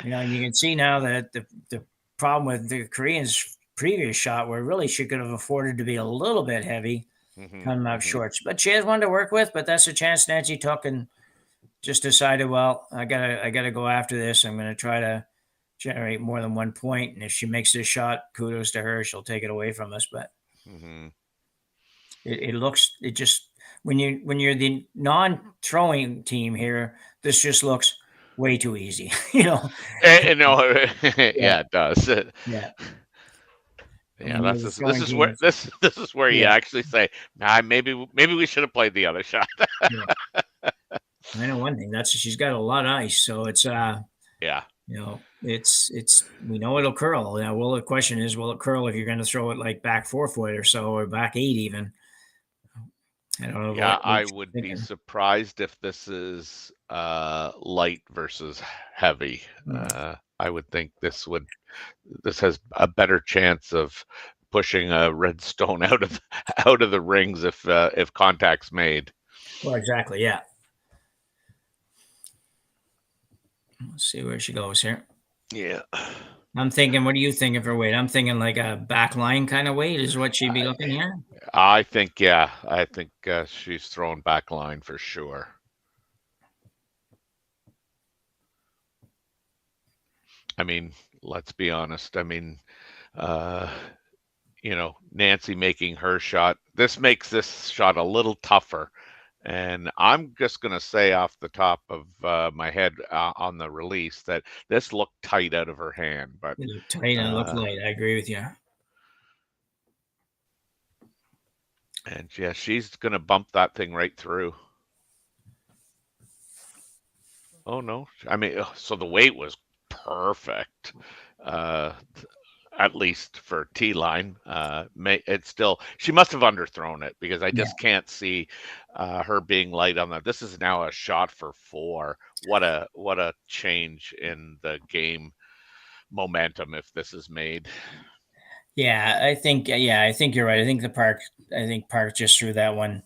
can see now that the problem with the Koreans' previous shot, where really she could have afforded to be a little bit heavy, coming up short. But she has one to work with. But that's a chance Nancy took and just decided, well, I gotta go after this. I'm going to try to generate more than 1 point, and if she makes this shot, kudos to her. She'll take it away from us. But it just when you're the non-throwing team here, this just looks way too easy. Yeah, it does. Yeah. Yeah, this is where you actually say, nah, maybe we should have played the other shot. I know one thing, that's she's got a lot of ice, so it's it's we know it'll curl. Now, the question is, will it curl if you're going to throw it like back 4 foot or so, or back 8 even? I don't know. Yeah, I would be surprised if this is light versus heavy. I would think this has a better chance of pushing a red stone out of the rings if contact's made. Well, exactly, yeah. Let's see where she goes here. Yeah. I'm thinking, what are you thinking for weight? I'm thinking like a back line kind of weight is what she'd be looking here. I think she's throwing back line for sure. I mean, let's be honest. I mean, Nancy making her shot. This makes this shot a little tougher. And I'm just going to say off the top of my head on the release that this looked tight out of her hand. But It looked tight and it looked light. I agree with you. And yeah, she's going to bump that thing right through. Oh, no. I mean, so the weight was perfect. At least for T line, it's still, she must have underthrown it because I just can't see her being light on that. This is now a shot for 4. What a change in the game momentum if this is made. Yeah, I think you're right. I think Park just threw that one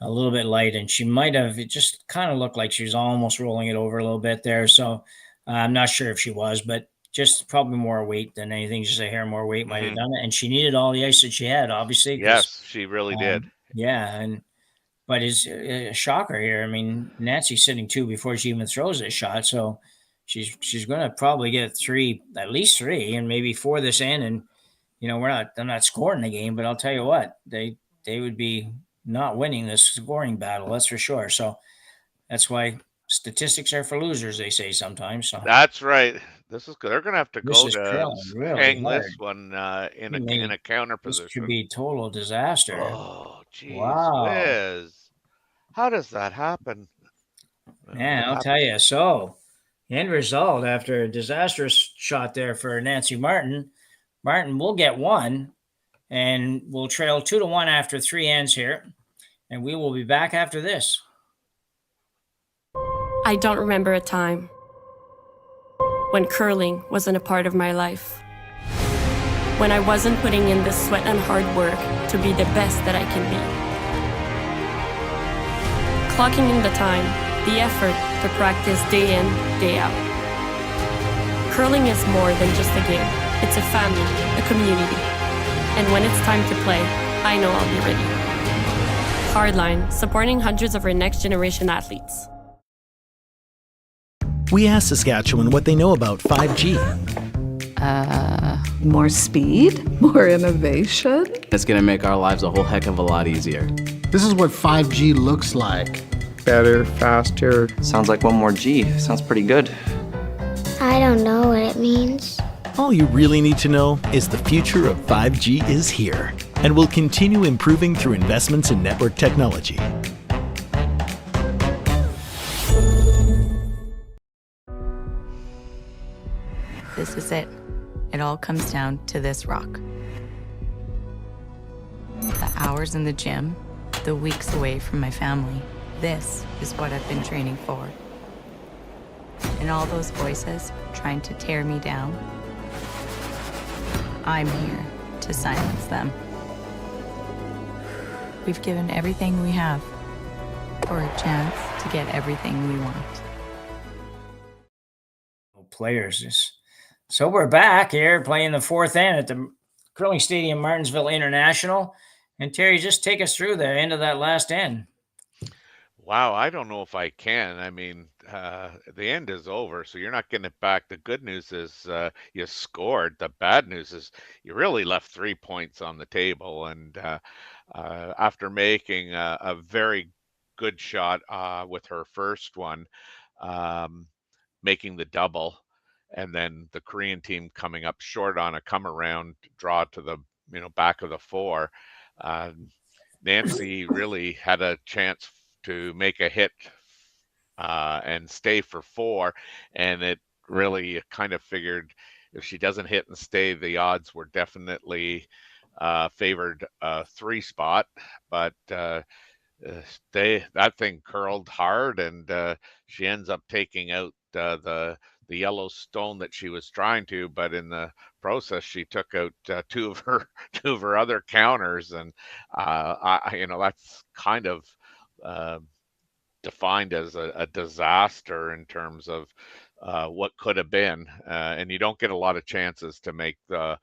a little bit light, and she might have. It just kind of looked like she was almost rolling it over a little bit there. So I'm not sure if she was, but just probably more weight than anything. Just a hair more weight might have done it, and she needed all the ice that she had, obviously. Yes, she really did. Yeah, but it's a shocker here. I mean, Nancy's sitting 2 before she even throws a shot, so she's going to probably get 3, at least 3, and maybe 4 this end. And I'm not scoring the game, but I'll tell you what, they would be not winning this scoring battle. That's for sure. So that's why statistics are for losers, they say sometimes. So that's right. This is good. They're going to have to go to really hang hard. this one in a counter position. This could be total disaster. Oh, geez, wow. Liz. How does that happen? Man, I'll tell you. So, end result, after a disastrous shot there for Nancy Martin will get 1, and we'll trail 2-1 after 3 ends here, and we will be back after this. I don't remember a time when curling wasn't a part of my life. When I wasn't putting in the sweat and hard work to be the best that I can be. Clocking in the time, the effort to practice day in, day out. Curling is more than just a game. It's a family, a community. And when it's time to play, I know I'll be ready. Hardline, supporting hundreds of our next generation athletes. We asked Saskatchewan what they know about 5G. More speed? More innovation? It's going to make our lives a whole heck of a lot easier. This is what 5G looks like. Better, faster. Sounds like 1 more G. Sounds pretty good. I don't know what it means. All you really need to know is the future of 5G is here and will continue improving through investments in network technology. This is it. It all comes down to this rock. The hours in the gym, the weeks away from my family. This is what I've been training for. And all those voices trying to tear me down, I'm here to silence them. We've given everything we have for a chance to get everything we want. Players. So we're back here playing the 4th end at the Curling Stadium, Martensville International. And Terry, just take us through the end of that last end. Wow, I don't know if I can. I mean, the end is over, so you're not getting it back. The good news is you scored. The bad news is you really left 3 points on the table. And after making a very good shot with her first one, making the double, and then the Korean team coming up short on a come around draw to the back of the 4, Nancy really had a chance to make a hit and stay for 4, and it really kind of figured if she doesn't hit and stay, the odds were definitely favored 3 spot, but that thing curled hard, and she ends up taking out the yellow stone that she was trying to, but in the process she took out 2 of her other counters, and that's kind of defined as a disaster in terms of what could have been, and you don't get a lot of chances to make the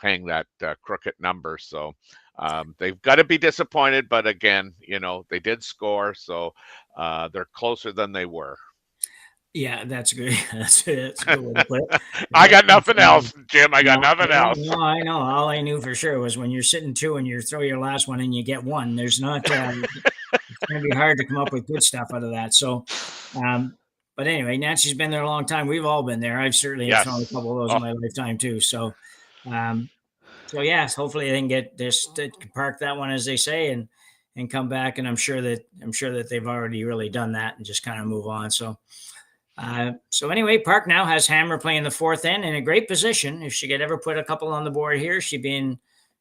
hang that crooked number. So they've got to be disappointed, but again, they did score, so they're closer than they were. Yeah, that's good. That's a good way to put it. I got nothing else, Jim. I got nothing else. No, I know. All I knew for sure was when you're sitting 2 and you throw your last one and you get 1. There's not. It's going to be hard to come up with good stuff out of that. So, but anyway, Nancy's been there a long time. We've all been there. I've certainly Yes. thrown a couple of those in my lifetime too. So, yes, hopefully they can get this park that one, as they say, and come back. And I'm sure that they've already really done that and just kind of move on. So, anyway, Park now has Hammer playing the fourth end in a great position. If she could ever put a couple on the board here, she'd be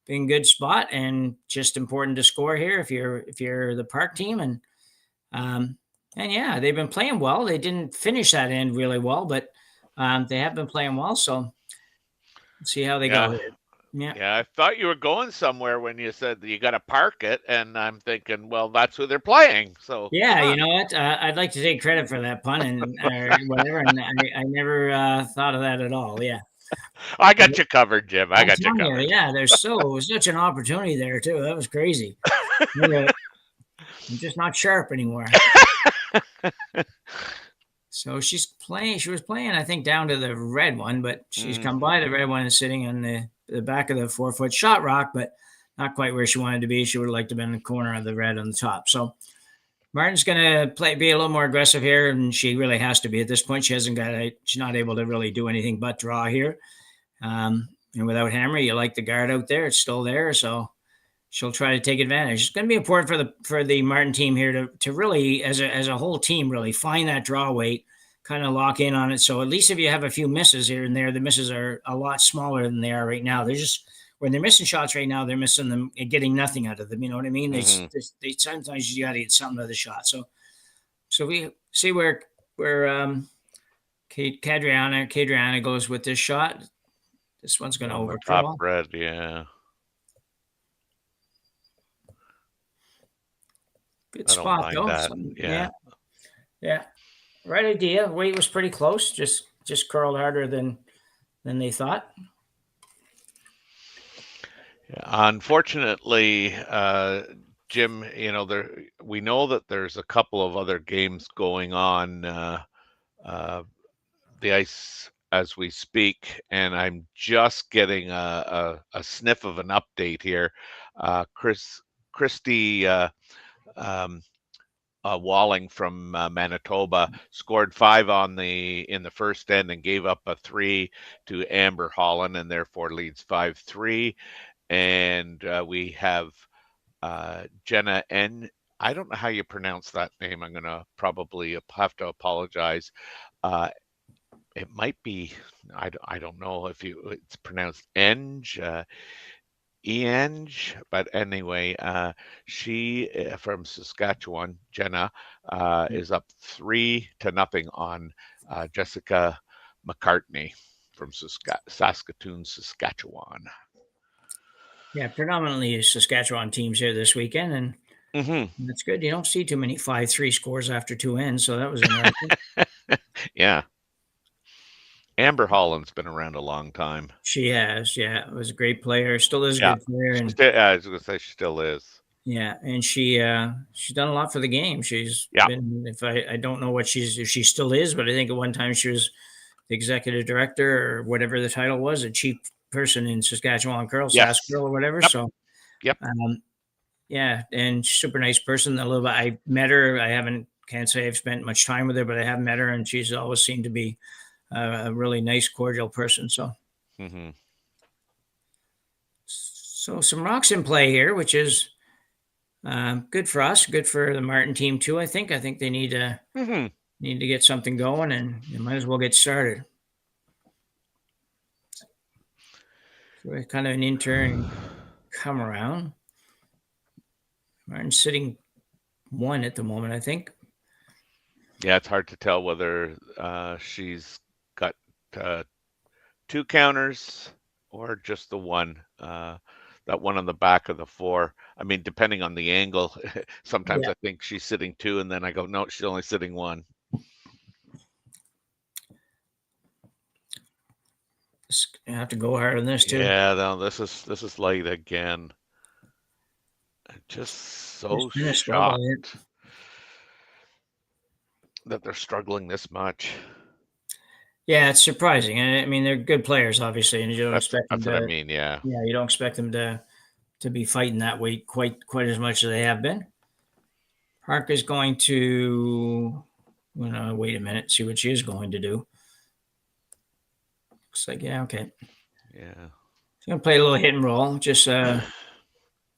in good spot, and just important to score here if you're the Park team. And yeah, they've been playing well. They didn't finish that end really well, but they have been playing well. So let's see how they go here. Yeah, I thought you were going somewhere when you said that you got to park it, and I'm thinking, well, that's who they're playing. So yeah, you know what? I'd like to take credit for that pun and or whatever, and I never thought of that at all. Yeah, I got you covered, Jim. I got you covered. Yeah, there's such an opportunity there too. That was crazy. I'm just not sharp anymore. So she was playing, I think, down to the red one, but she's come by the red one and sitting on the back of the 4-foot shot rock, but not quite where she wanted to be. She would have liked to have been in the corner of the red on the top. So Martin's going to be a little more aggressive here, and she really has to be at this point. She's not able to really do anything but draw here. And without Hammer, you like the guard out there. It's still there, so she'll try to take advantage. It's going to be important for the Martin team here to really, as a whole team, really find that draw weight, kind of lock in on it. So at least if you have a few misses here and there, the misses are a lot smaller than they are right now. They're just, when they're missing shots right now, they're missing them and getting nothing out of them. You know what I mean? They sometimes you got to get something out of the shot. So we see where Cadriana goes with this shot. This one's going to over top red, yeah. Good spot though. That. Yeah. Right idea. Weight was pretty close. Just curled harder than they thought. Yeah, unfortunately, Jim, we know that there's a couple of other games going on the ice as we speak, and I'm just getting a sniff of an update here. Christy Walling from Manitoba scored 5 in the first end and gave up a 3 to Amber Holland, and therefore leads 5-3. And we have Jenna N. I don't know how you pronounce that name. I'm going to probably have to apologize. It might be, I don't know if it's pronounced Eng. Eng, but anyway, she from Saskatchewan, Jenna, is up 3-0 on Jessica McCartney from Saskatoon, Saskatchewan. Yeah, predominantly Saskatchewan teams here this weekend, and that's good. You don't see too many 5-3 scores after 2 ends, so that was interesting. Yeah. Amber Holland's been around a long time. She has, yeah. Was a great player. Still is a good player. And I was going to say she still is. Yeah, and she's done a lot for the game. She's been, if I don't know if she still is, but I think at one time she was the executive director or whatever the title was, a chief person in Saskatchewan Curl, SaskTel or whatever. Yep. So, yep. Yeah, and super nice person. A little bit. I met her. Can't say I've spent much time with her, but I have met her, and she's always seemed to be a really nice, cordial person. So, so some rocks in play here, which is good for us, good for the Martin team too. I think they need to get something going, and you might as well get started. So we're kind of an intern come around. Martin's sitting 1 at the moment, I think. Yeah, it's hard to tell whether she's got 2 counters or just the one. That one on the back of the 4. I mean, depending on the angle, sometimes I think she's sitting 2, and then I go, no, she's only sitting 1. I have to go hard on this too. Yeah, no, this is light again. I'm just so shocked that they're struggling this much. Yeah, it's surprising. I mean, they're good players, obviously, and you don't expect them to. That's what I mean. Yeah. Yeah, you don't expect them to be fighting that weight quite as much as they have been. Park is going to, wait a minute, see what she is going to do. Looks like, yeah, okay. Yeah. She's going to play a little hit and roll, just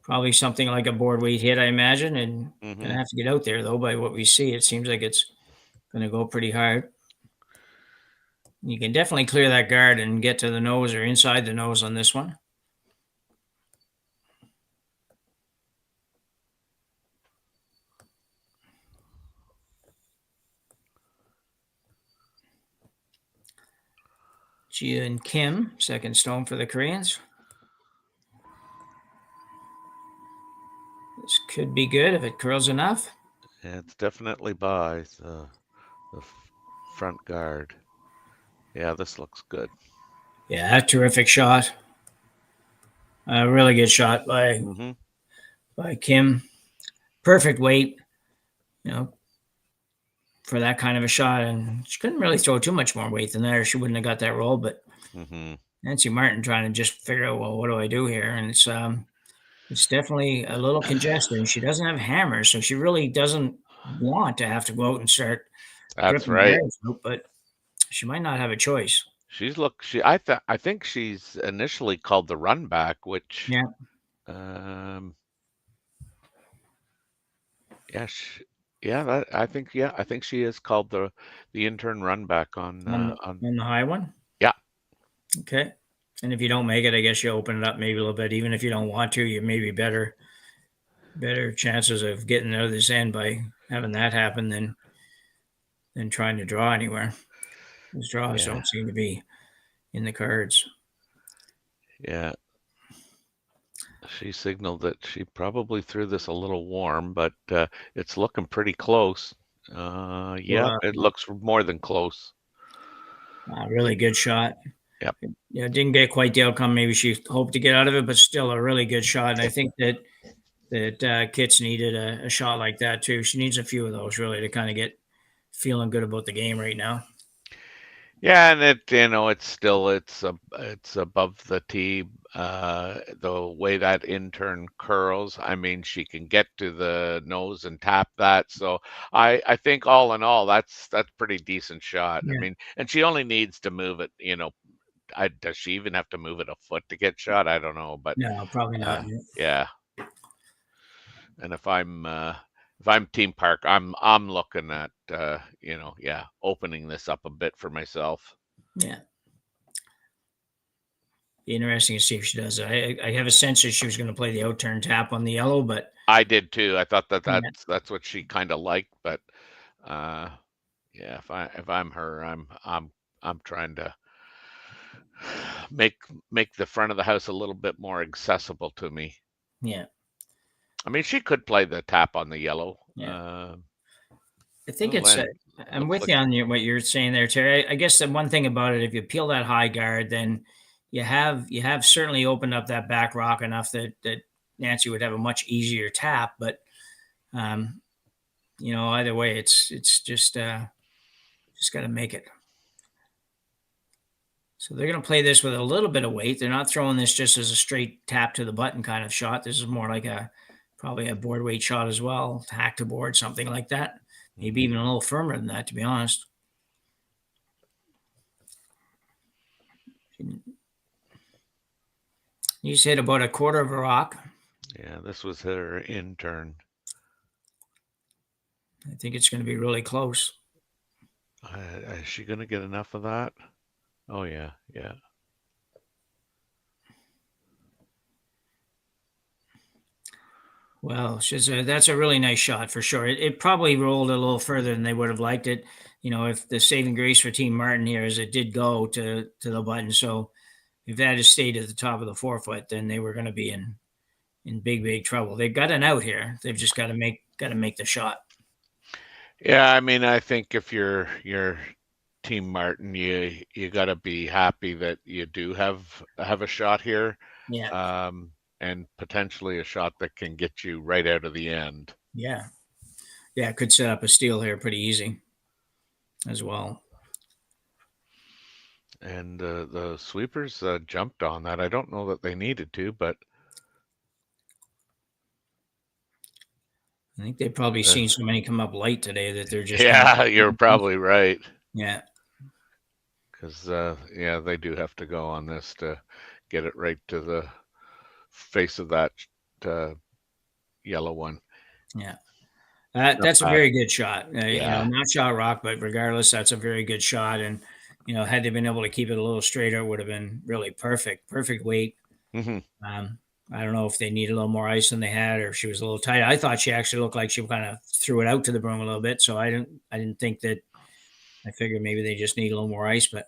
probably something like a board weight hit, I imagine, and going to have to get out there, though, by what we see. It seems like it's going to go pretty hard. You can definitely clear that guard and get to the nose or inside the nose on this one. Gia and Kim, second stone for the Koreans. This could be good if it curls enough. Yeah, it's definitely by the front guard. Yeah, this looks good. Yeah, terrific shot. A really good shot by Kim. Perfect weight, for that kind of a shot. And she couldn't really throw too much more weight than that, or she wouldn't have got that roll. But Nancy Martin trying to just figure out, well, what do I do here? And it's definitely a little congested. And she doesn't have hammers, so she really doesn't want to have to go out and start. That's right. Out, but she might not have a choice. I think she's initially called the run back, which I think she is called the intern run back on the high one. Yeah. Okay. And if you don't make it, I guess you open it up maybe a little bit. Even if you don't want to, you maybe better chances of getting out of this end by having that happen than trying to draw anywhere. Those draws don't seem to be in the cards. Yeah. She signaled that she probably threw this a little warm, but it's looking pretty close. It looks more than close. Really good shot. Yep. Didn't get quite the outcome maybe she hoped to get out of it, but still a really good shot. And I think that Kits needed a shot like that too. She needs a few of those really to kind of get feeling good about the game right now. Yeah, and it's above the tee. The way that intern curls, I mean, she can get to the nose and tap that. So I think all in all, that's pretty decent shot. Yeah. I mean, and she only needs to move it. Does she even have to move it a foot to get shot? I don't know, but no, probably not. Yeah. And if I'm Team Park, I'm looking at opening this up a bit for myself. Yeah. Be interesting to see if she does. I have a sense that she was going to play the out-turn tap on the yellow, but I did too. I thought that's what she kind of liked, but if I'm her, I'm trying to make the front of the house a little bit more accessible to me. Yeah. I mean, she could play the tap on the yellow. Yeah. I think I'm with you on what you're saying there, Terry. I guess the one thing about it, if you peel that high guard, then you have certainly opened up that back rock enough that Nancy would have a much easier tap. But either way, it's just got to make it. So they're going to play this with a little bit of weight. They're not throwing this just as a straight tap to the button kind of shot. This is more like probably a board weight shot as well, hack to board, something like that. Maybe even a little firmer than that, to be honest. You said about a quarter of a rock. Yeah, this was her intern. I think it's going to be really close. Is she going to get enough of that? Oh, yeah. Well, that's a really nice shot for sure. It probably rolled a little further than they would have liked it. If the saving grace for Team Martin here is it did go to the button. So if that had stayed at the top of the 4-foot, then they were going to be in big trouble. They've got an out here. They've just got to make the shot. Yeah, I mean, I think if you're Team Martin, you got to be happy that you do have a shot here. Yeah. And potentially a shot that can get you right out of the end. Yeah. Yeah, it could set up a steal here pretty easy as well. And the sweepers jumped on that. I don't know that they needed to, but I think they've probably seen so many come up light today that they're just Yeah, you're probably right. Yeah. Because yeah, they do have to go on this to get it right to the face of that yellow one. Yeah. That's a very good shot. Yeah. Not shot rock, but regardless, that's a very good shot. And, had they been able to keep it a little straighter, it would have been really perfect. Perfect weight. Mm-hmm. I don't know if they need a little more ice than they had, or if she was a little tight. I thought she actually looked like she kind of threw it out to the broom a little bit. So I didn't think that. I figured maybe they just need a little more ice. But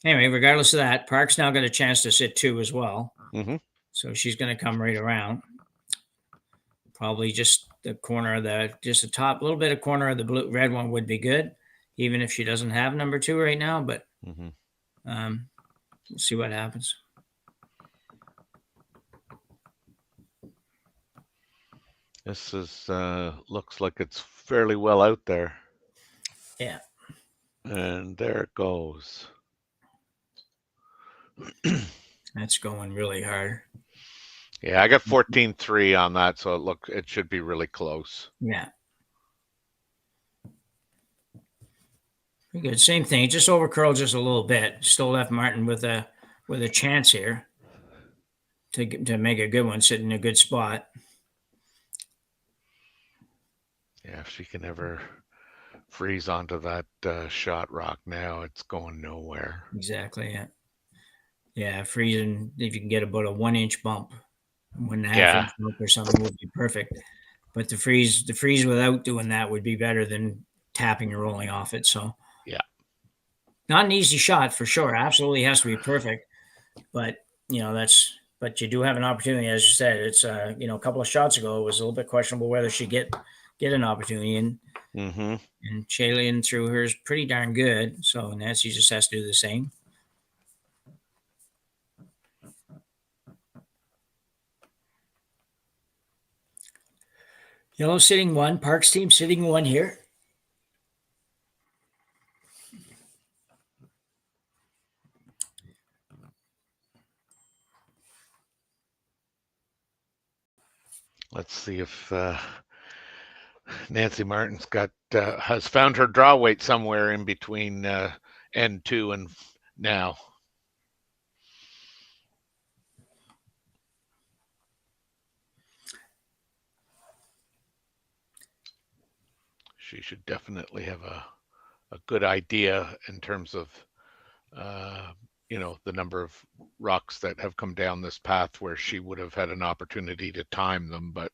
anyway, regardless of that, Park's now got a chance to sit 2 as well. Mm-hmm. So she's going to come right around. Probably just the corner of just the top, little bit of corner of the red one would be good, even if she doesn't have number 2 right now. But we'll see what happens. This is looks like it's fairly well out there. Yeah. And there it goes. That's going really hard. Yeah, I got 14-3 on that, so it should be really close. Yeah. Pretty good. Same thing. Just over curled just a little bit. Still left Martin with a chance here to make a good one, sit in a good spot. Yeah, if she can ever freeze onto that shot rock now, it's going nowhere. Exactly. Yeah. Yeah, freezing. If you can get about a 1-inch bump, 1.5 inch bump or something would be perfect. But the freeze without doing that would be better than tapping and rolling off it. So yeah, not an easy shot for sure. Absolutely has to be perfect. But but you do have an opportunity, as you said. It's a couple of shots ago, it was a little bit questionable whether she get an opportunity, and Cailey threw hers pretty darn good. So Nancy just has to do the same. Yellow sitting 1, Parks team sitting 1 here. Let's see if Nancy Martin's has found her draw weight somewhere in between N2 and now. She should definitely have a good idea in terms of the number of rocks that have come down this path where she would have had an opportunity to time them. But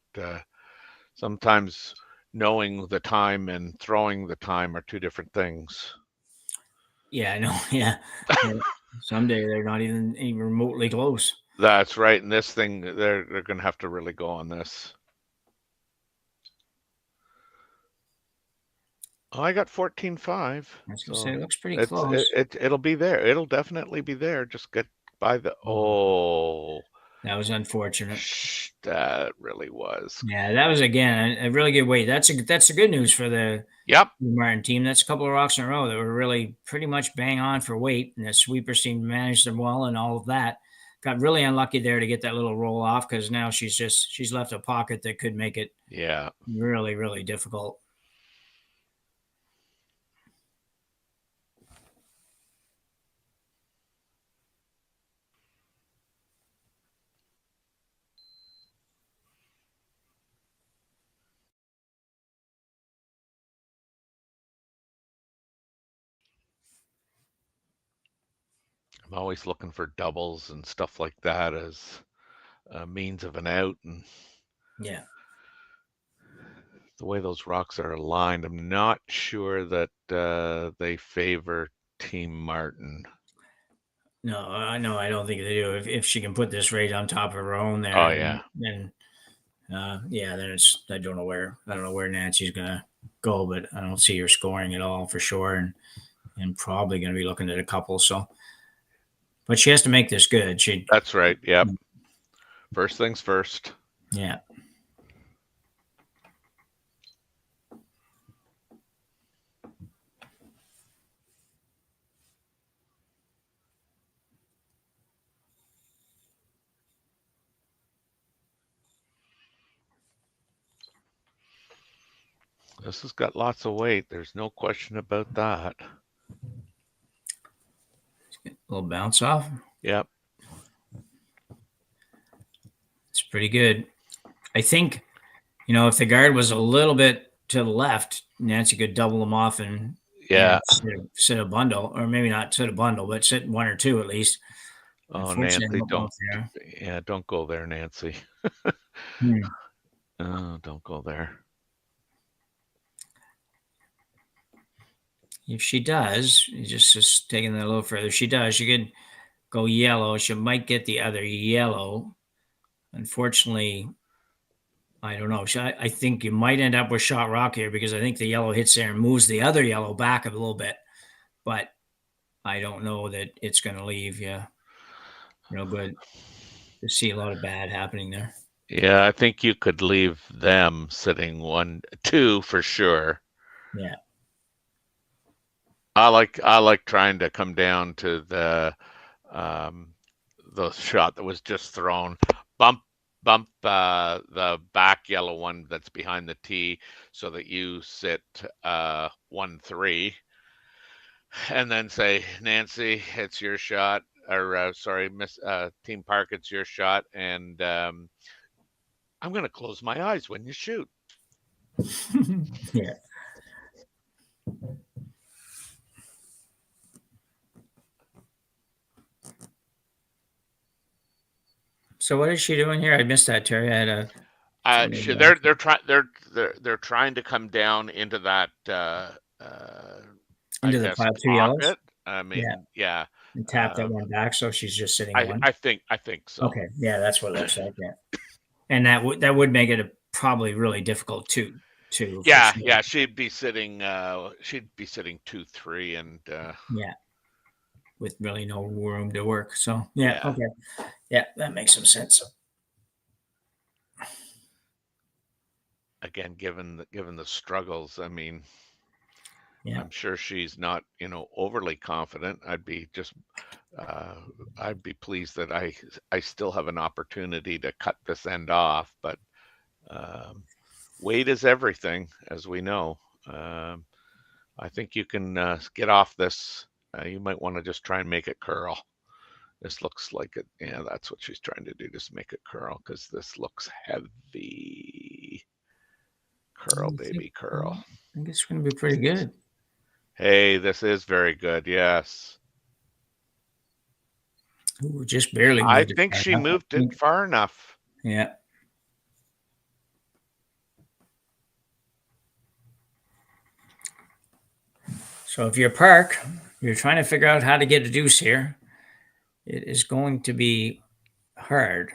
sometimes knowing the time and throwing the time are 2 different things. Yeah, I know. Yeah. Someday they're not even remotely close. That's right. And this thing, they're going to have to really go on this. Oh, I got 14-5. I was going to say, it looks pretty close. It'll be there. It'll definitely be there. Just get by the... Oh. That was unfortunate. That really was. Yeah, that was, again, a really good weight. That's the good news for the Martin team. That's a couple of rocks in a row that were really pretty much bang on for weight, and the sweepers seemed to manage them well and all of that. Got really unlucky there to get that little roll off, because now she's left a pocket that could make it really, really difficult. I'm always looking for doubles and stuff like that as a means of an out. And yeah, the way those rocks are aligned, I'm not sure that they favor Team Martin. No, I don't think they do. If she can put this right on top of her own there, then I don't know where Nancy's gonna go, but I don't see her scoring at all for sure, and probably gonna be looking at a couple. So, but she has to make this good. That's right. Yep. First things first. Yeah. This has got lots of weight. There's no question about that. A little bounce off. Yep. It's pretty good. I think, if the guard was a little bit to the left, Nancy could double them off and sit a bundle, or maybe not sit a bundle, but sit one or two at least. Oh, Nancy, don't go there, Nancy. Oh, don't go there. If she does, just taking that a little further, if she does, she could go yellow. She might get the other yellow. Unfortunately, I don't know. I think you might end up with shot rock here because I think the yellow hits there and moves the other yellow back a little bit. But I don't know that it's going to leave. Yeah. Good. You see a lot of bad happening there. Yeah, I think you could leave them sitting 1, 2 for sure. Yeah. I like trying to come down to the shot that was just thrown. Bump the back yellow one that's behind the tee so that you sit 1, 3, and then say, Nancy, it's your shot, or sorry, Miss Team Park, it's your shot, and I'm going to close my eyes when you shoot. Yeah. So what is she doing here? I missed that, Terry. I had They're trying to come down into that into the pile 2 yellows. I mean, yeah. And tap that one back, so she's just sitting one. I think so. Okay, yeah, that's what it looks like. Yeah, and that would make it probably really difficult to. Yeah, she'd be sitting 2, 3, and with really no room to work. So okay, yeah, that makes some sense. Again, given the struggles, I mean, I'm sure she's not overly confident. I'd be pleased that I still have an opportunity to cut this end off, but weight is everything, as we know. I think you can get off this. You might want to just try and make it curl. This looks like it. Yeah, that's what she's trying to do, just make it curl, because this looks heavy. Curl, baby, curl. I think it's going to be pretty good. Hey, this is very good. Yes. Ooh, just barely. I think she moved it far enough. Yeah. So if you're Park, you're trying to figure out how to get a deuce here. It is going to be hard.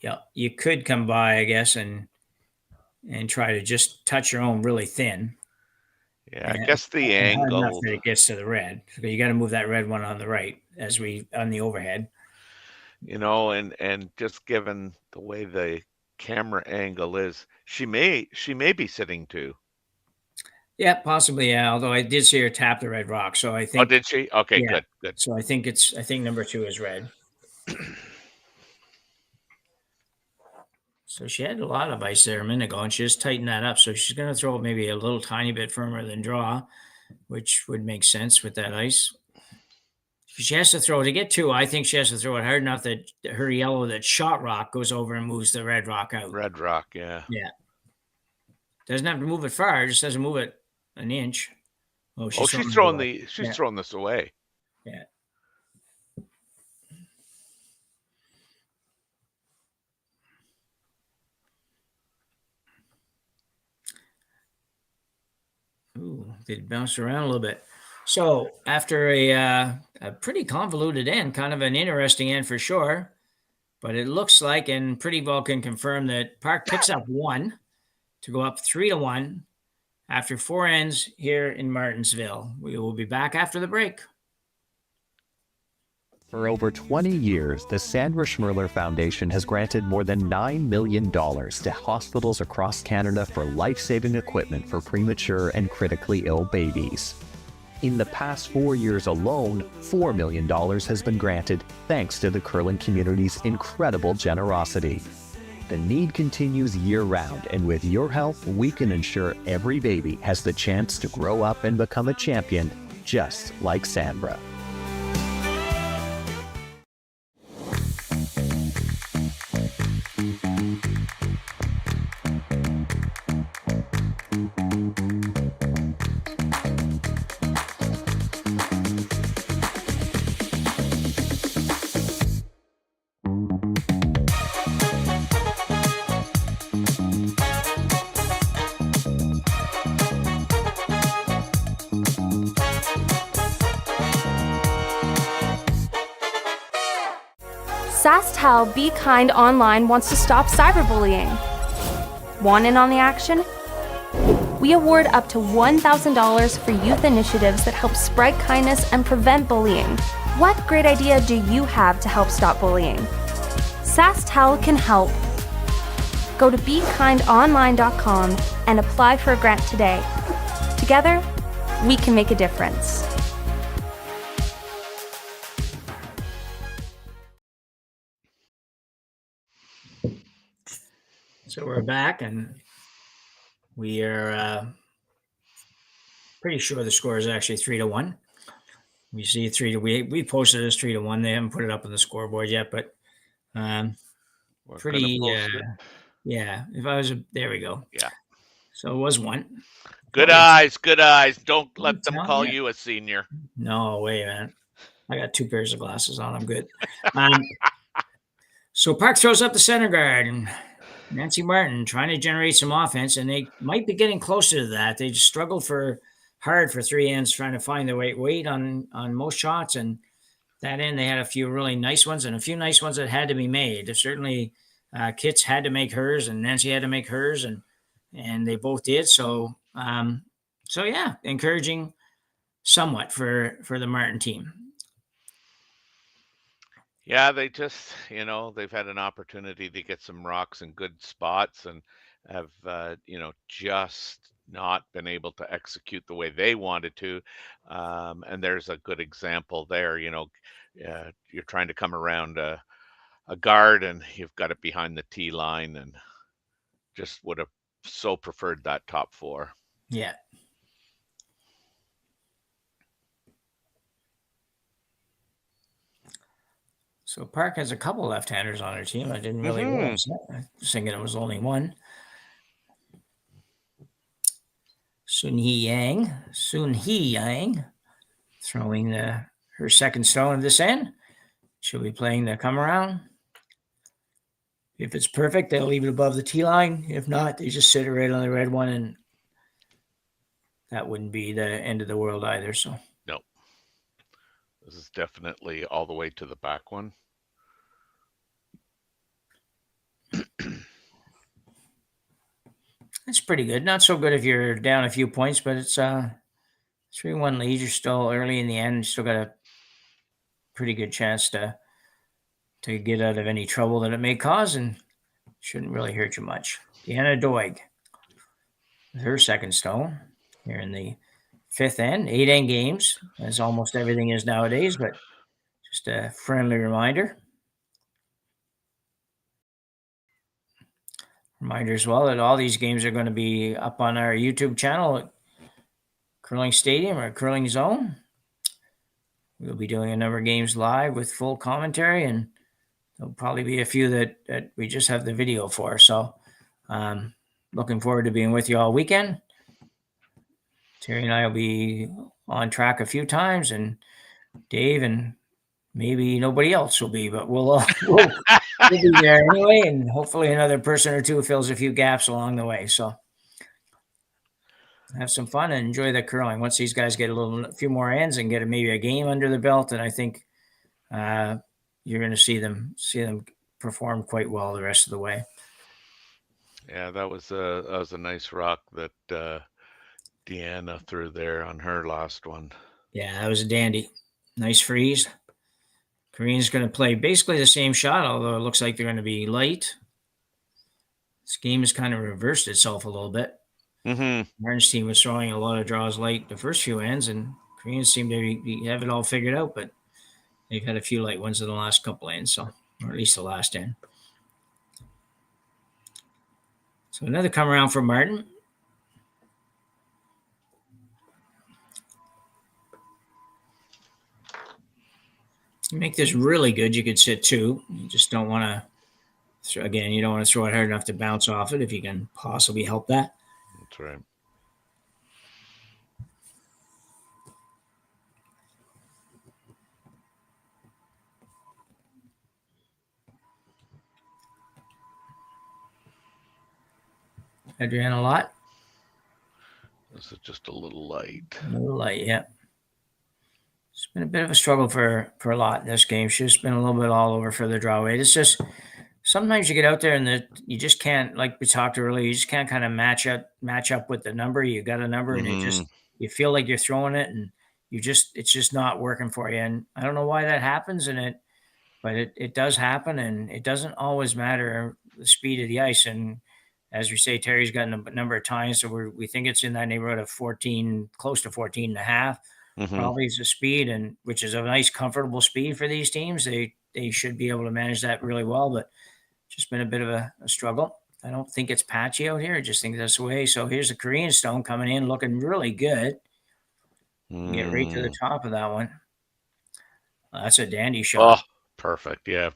Yeah, you could come by, I guess, and try to just touch your own really thin. Yeah, I guess the angle. Enough that it gets to the red. So you got to move that red one on the right on the overhead. And just given the way the camera angle is, she may be sitting 2. Yeah, possibly. Yeah, although I did see her tap the red rock, so I think. Oh, did she? Okay, yeah. Good. So I think number 2 is red. So she had a lot of ice there a minute ago, and she just tightened that up. So she's going to throw it maybe a little tiny bit firmer than draw, which would make sense with that ice. She has to throw to get 2. I think she has to throw it hard enough that her yellow, that shot rock, goes over and moves the red rock out. Red rock, yeah. Yeah. Doesn't have to move it far. Just doesn't move it an inch. Oh, she's throwing this away. Yeah. Ooh, they bounced around a little bit. So after a pretty convoluted end, kind of an interesting end for sure, but it looks like, and Pretty well can confirm, that Park picks up 1 to go up 3-1 after 4 ends here in Martensville. We will be back after the break. For over 20 years, the Sandra Schmirler Foundation has granted more than $9 million to hospitals across Canada for life-saving equipment for premature and critically ill babies. In the past 4 years alone, $4 million has been granted thanks to the curling community's incredible generosity. The need continues year-round, and with your help, we can ensure every baby has the chance to grow up and become a champion, just like Sandra. SaskTel Be Kind Online wants to stop cyberbullying. Want in on the action? We award up to $1,000 for youth initiatives that help spread kindness and prevent bullying. What great idea do you have to help stop bullying? SaskTel can help. Go to BeKindOnline.com and apply for a grant today. Together, we can make a difference. So we're back, and we are pretty sure the score is actually 3-1. We see we posted it as 3-1. They haven't put it up on the scoreboard yet, but pretty. Yeah, if I was there, we go. Yeah. So it was one. Good eyes. Don't let them call you a senior. No way, man. I got 2 pairs of glasses on. I'm good. So Park throws up the center guard, and Nancy Martin trying to generate some offense, and they might be getting closer to that. They just struggled hard for 3 ends, trying to find the right weight on most shots, and that end they had a few really nice ones and a few nice ones that had to be made. There's certainly Kits had to make hers, and Nancy had to make hers, and they both did. So yeah, encouraging somewhat for the Martin team. Yeah, they just, they've had an opportunity to get some rocks in good spots and have, just not been able to execute the way they wanted to. And there's a good example there. You're trying to come around a guard and you've got it behind the tee line, and just would have so preferred that top 4. Yeah. So Park has a couple left-handers on her team. I didn't really realize that. I was thinking it was only one. Sun Hee Yang throwing her second stone of this end. She'll be playing the come around. If it's perfect, they'll leave it above the tee line. If not, they just sit it right on the red one, and that wouldn't be the end of the world either. So no, this is definitely all the way to the back one. That's pretty good. Not so good if you're down a few points, but it's 3-1 lead. You're still early in the end. You still got a pretty good chance to get out of any trouble that it may cause, and shouldn't really hurt you much. Deanna Doig with her second stone here in the 5th end. 8 end games, as almost everything is nowadays, but just a friendly reminder. Reminder as well that all these games are going to be up on our YouTube channel at Curling Stadium or Curling Zone. We'll be doing a number of games live with full commentary, and there'll probably be a few that we just have the video for. So looking forward to being with you all weekend. Terry and I will be on track a few times, and Dave and maybe nobody else will be, but we'll be there anyway, and hopefully another person or two fills a few gaps along the way. So have some fun and enjoy the curling. Once these guys get a few more ends and get maybe a game under the belt, and I think you're going to see them perform quite well the rest of the way. Yeah, that was a nice rock that Deanna threw there on her last one. Yeah, that was a dandy. Nice freeze. Korean's going to play basically the same shot, although it looks like they're going to be light. This game has kind of reversed itself a little bit. Martin's team was throwing a lot of draws light the first few ends, and Koreans seem to have it all figured out, but they've had a few light ones in the last couple ends, so, or at least the last end. So another come around for Martin. To make this really good, you could sit 2. You just don't want to, again, you don't want to throw it hard enough to bounce off it if you can possibly help that. That's right. Adriana a lot? This is just a little light. A little light, yeah. It's been a bit of a struggle for a lot in this game. She's been a little bit all over for the draw weight. It's just sometimes you get out there and you just can't, like we talked earlier, you just can't kind of match up with the number. You got a number and you feel like you're throwing it and it's just not working for you. And I don't know why that happens but it does happen, and it doesn't always matter the speed of the ice. And as we say, Terry's gotten a number of times, so we think it's in that neighborhood of 14, close to 14 and a half. Probably is the speed, and which is a nice, comfortable speed for these teams. They should be able to manage that really well, but just been a bit of a struggle. I don't think it's patchy out here. I just think that's the way. So here's the Korean stone coming in, looking really good. Get right to the top of that one. Well, that's a dandy shot. Oh, perfect. Yeah.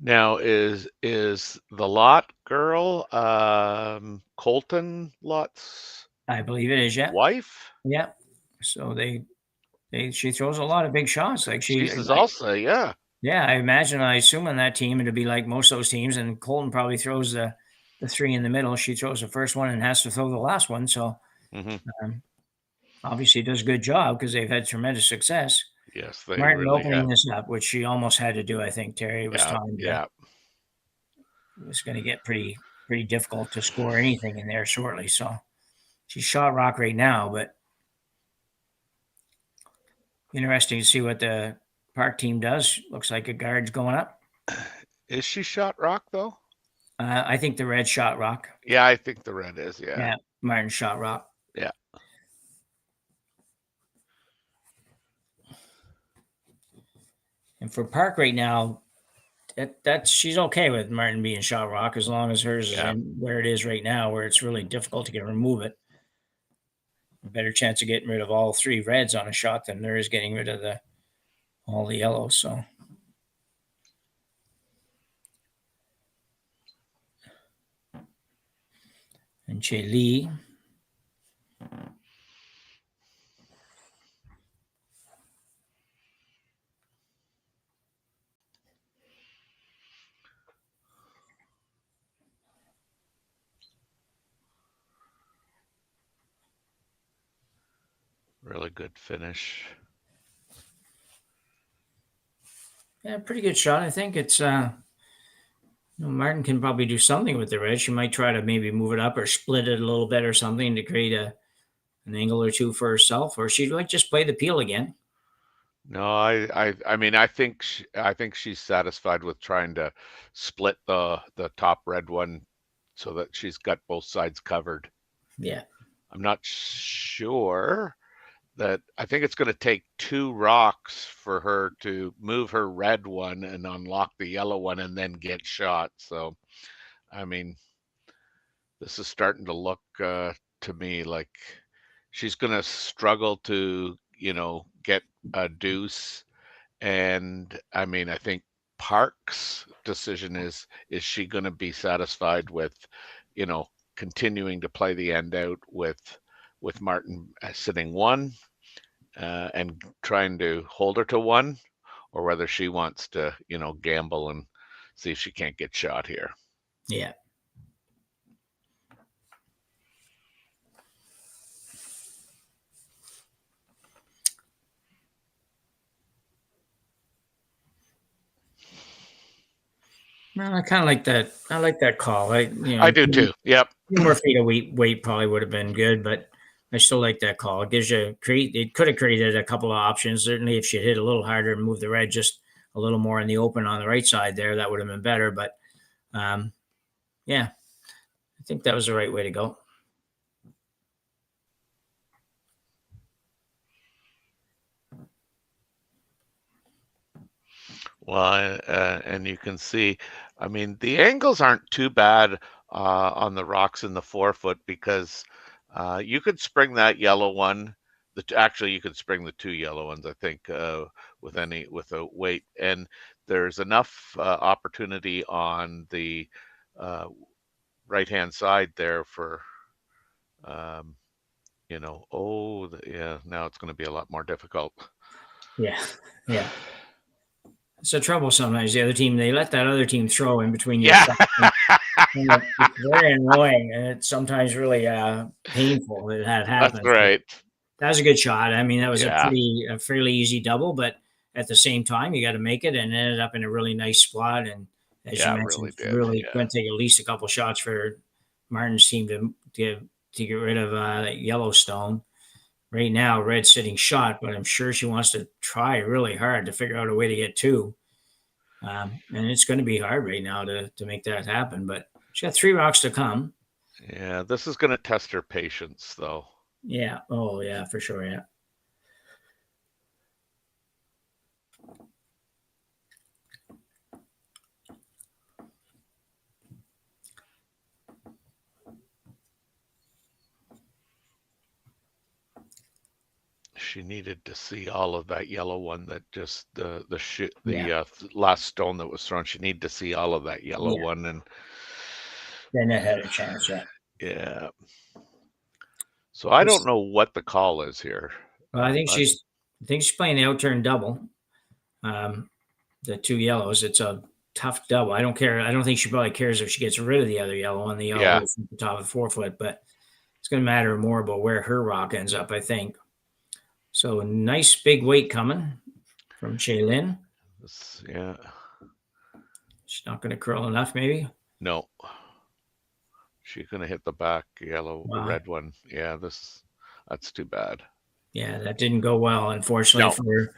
Now is the Lot girl Colton Lot's I believe it is, yeah. wife? Yeah. So she throws a lot of big shots. Like she's also, yeah. Yeah, I assume on that team it'd be like most of those teams, and Colton probably throws the 3 in the middle. She throws the first one and has to throw the last one. So obviously does a good job because they've had tremendous success. Yes, they Martin really opening have. this up, which she almost had to do, I think, Terry. It was time. Yeah. It was going to get pretty difficult to score anything in there shortly. So she's shot rock right now, but interesting to see what the Park team does. Looks like a guard's going up. Is she shot rock though? I think the red shot rock. Yeah, I think the red is. Yeah. Yeah, Martin shot rock. Yeah. And for Park right now, that she's okay with Martin being shot rock as long as hers is in where it is right now, where it's really difficult to remove it. A better chance of getting rid of all 3 reds on a shot than there is getting rid of all the yellows. So and Cailey. Really good finish. Yeah, pretty good shot. I think it's Martin can probably do something with the red. She might try to maybe move it up or split it a little bit or something to create an angle or 2 for herself, or she might just play the peel again. No, I mean I think she's satisfied with trying to split the top red one so that she's got both sides covered. Yeah. I'm not sure that I think it's going to take 2 rocks for her to move her red one and unlock the yellow one and then get shot. So, I mean, this is starting to look to me like she's going to struggle to, get a deuce. And I mean, I think Park's decision is she going to be satisfied with, continuing to play the end out with Martin sitting 1 and trying to hold her to 1, or whether she wants to, gamble and see if she can't get shot here. Yeah. Well, I kind of like that. I like that call. I do too. Yep. 2 more feet of weight probably would have been good, but I still like that call. It gives you it could have created a couple of options. Certainly, if she hit a little harder and moved the red just a little more in the open on the right side there, that would have been better. But yeah, I think that was the right way to go. Well, and you can see, I mean, the angles aren't too bad on the rocks in the 4-foot, because you could spring that yellow one. Actually, you could spring the 2 yellow ones, I think, with a weight. And there's enough opportunity on the right-hand side there for, yeah, now it's going to be a lot more difficult. Yeah. It's a trouble sometimes. The other team, they let that other team throw in between your shots. It's very annoying, and it's sometimes really painful that happens. That's right. That was a good shot. I mean, that was Yeah. a fairly easy double, but at the same time, you got to make it, and it ended up in a really nice spot. And as you mentioned, really going to take at least a couple shots for Martin's team to get rid of Yellowstone. Right now, Red's sitting shot, but I'm sure she wants to try really hard to figure out a way to get 2. And it's going to be hard right now to make that happen, but she's got 3 rocks to come. Yeah, this is going to test her patience, though. Yeah. Oh, yeah, for sure. Yeah. She needed to see all of that yellow one that just the last stone that was thrown. She needed to see all of that yellow one, and then it had a chance. Yeah. So I don't know what the call is here. Well, I think she's playing the outturn double. The 2 yellows. It's a tough double. I don't care. I don't think she probably cares if she gets rid of the other yellow on the yellow at the top of the 4-foot, but it's going to matter more about where her rock ends up, I think. So a nice big weight coming from Shaylin. Yeah. She's not going to curl enough, maybe? No. She's going to hit the back yellow, the red one. Yeah, that's too bad. Yeah, that didn't go well, unfortunately, for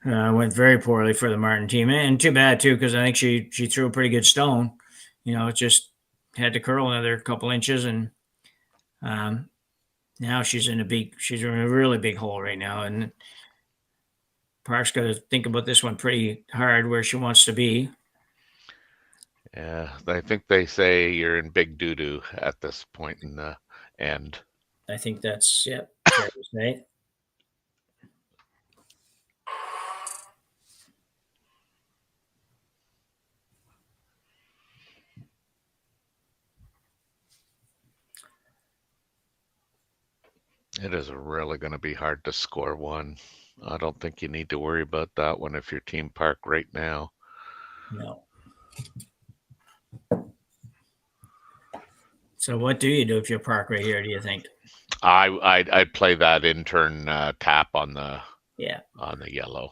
her. Went very poorly for the Martin team. And too bad, too, because I think she threw a pretty good stone. It just had to curl another couple inches, and now she's in a really big hole right now, and Park's got to think about this one pretty hard where she wants to be. Yeah, I think they say you're in big doo-doo at this point in the end. I think that's fair to say. It is really going to be hard to score one. I don't think you need to worry about that one if you're Team Park right now. No. So what do you do if you're Park right here, do you think? I'd play that in-turn tap on the yellow.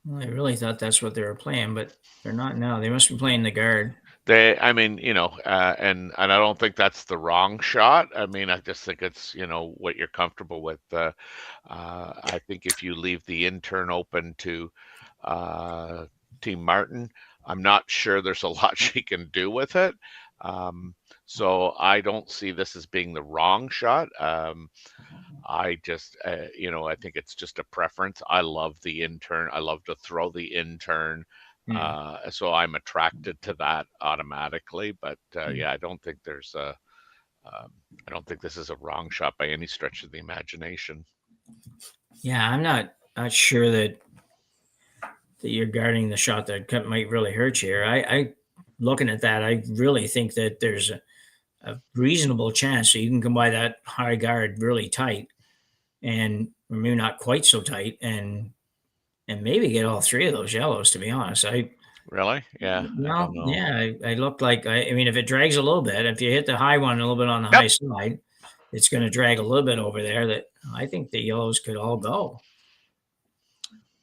Well, I really thought that's what they were playing, but they're not now. They must be playing the guard. And I don't think that's the wrong shot. I mean, I just think it's, what you're comfortable with. I think if you leave the in-turn open to Team Martin, I'm not sure there's a lot she can do with it. So I don't see this as being the wrong shot. I just, I think it's just a preference. I love the in-turn. I love to throw the in-turn. So I'm attracted to that automatically. But I don't think I don't think this is a wrong shot by any stretch of the imagination. Yeah, I'm not sure that you're guarding the shot that might really hurt you here. I looking at that, I really think that there's a reasonable chance that you can come by that high guard really tight, and maybe not quite so tight, and maybe get all 3 of those yellows. To be honest, Really? Yeah. No, I look like I mean, if it drags a little bit, if you hit the high one a little bit on the high side, it's going to drag a little bit over there. That I think the yellows could all go.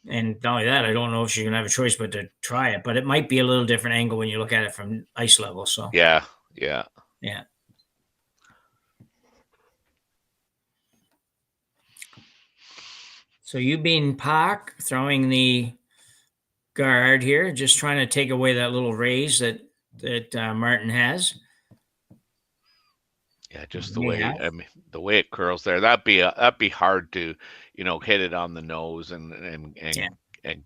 And not only that, I don't know if she's going to have a choice but to try it. But it might be a little different angle when you look at it from ice level. So yeah. So Youbeen Park throwing the guard here, just trying to take away that little raise that Martin has. Yeah, just the Yeah. way the way it curls there. That'd be hard to, hit it on the nose and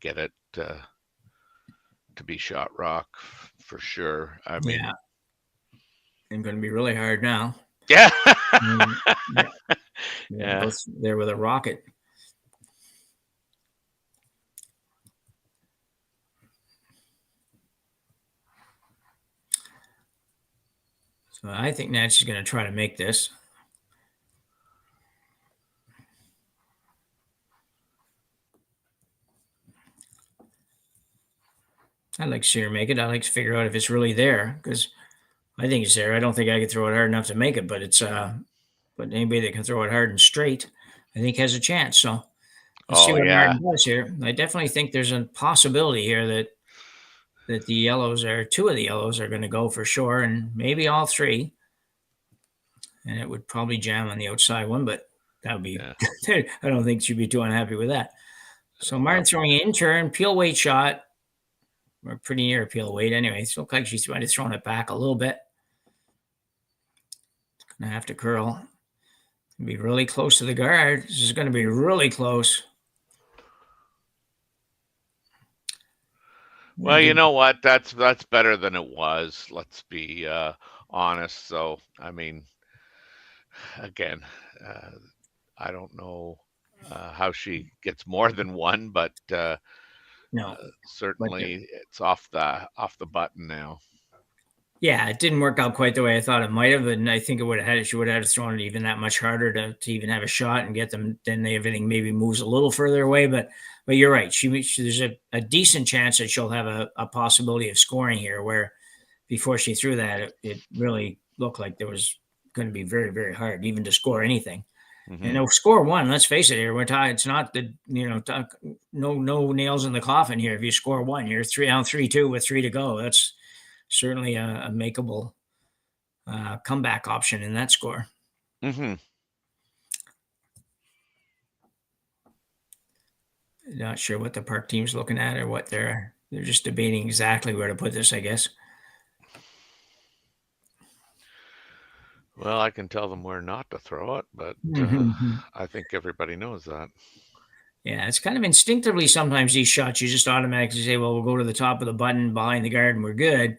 get it to be shot rock for sure. I mean, Yeah. And going to be really hard now. yeah. Yeah. Go there with a rocket. So I think Nancy's going to try to make this. I'd like to see her make it. I'd like to figure out if it's really there, because I think it's there. I don't think I could throw it hard enough to make it, but it's but anybody that can throw it hard and straight, I think has a chance. So let's see Oh what yeah. Martin does here. I definitely think there's a possibility here that the yellows are two of the yellows are going to go for sure, and maybe all three. And it would probably jam on the outside one, but that would be. I don't think she'd be too unhappy with that. So Martin throwing in turn, peel weight shot. We're pretty near peel weight anyway. It looks like she's might have thrown it back a little bit. It's gonna have to curl. Be really close to the guard. This is going to be really close. Well, you know what? That's better than it was. Let's be honest. So, I mean, again, I don't know how she gets more than one, but no, certainly it's off the button now. Yeah, it didn't work out quite the way I thought it might have, and I think it would have had she would have thrown it even that much harder to even have a shot and get them. Then everything maybe moves a little further away, but you're right. There's a decent chance that she'll have a possibility of scoring here. Where before she threw that, it really looked like there was going to be very, very hard even to score anything. Mm-hmm. And they'll score one. Let's face it. Here we're talking. It's not the no nails in the coffin here. If you score one, you're 3-2 with 3 to go. That's certainly a makeable comeback option in that score. Mm-hmm. Not sure what the park team's looking at or what they're just debating exactly where to put this, I guess. Well, I can tell them where not to throw it, but I think everybody knows that. Yeah, it's kind of instinctively sometimes these shots you just automatically say, well, we'll go to the top of the button behind the guard and we're good.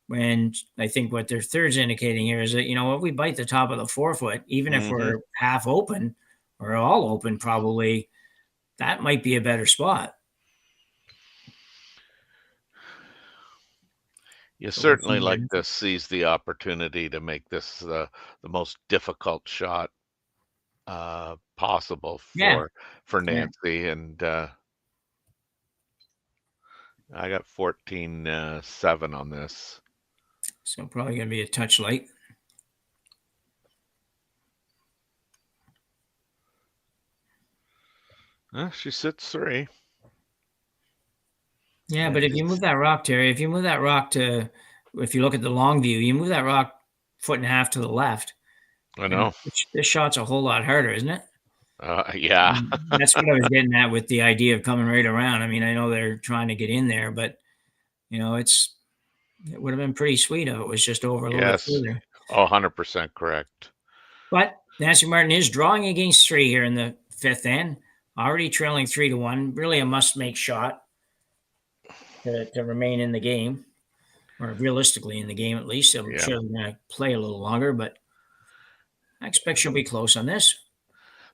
When I think what their third's indicating here is that, if we bite the top of the 4-foot, even if we're half open or all open, probably that might be a better spot. You certainly like to seize the opportunity to make this the most difficult shot possible for Nancy. And I got 14-7 on this. So probably going to be a touch light. She sits 3. Yeah, but if you move that rock, Terry, if you look at the long view, you move that rock 1.5 feet to the left. I know. This shot's a whole lot harder, isn't it? Yeah. That's what I was getting at with the idea of coming right around. I mean, I know they're trying to get in there, but, it would have been pretty sweet if it was just over a little bit further. Oh, 100% correct. But Nancy Martin is drawing against 3 here in the 5th end, already trailing 3-1. Really a must-make shot to remain in the game, or realistically in the game at least. I'm sure they're going to play a little longer, but I expect she'll be close on this.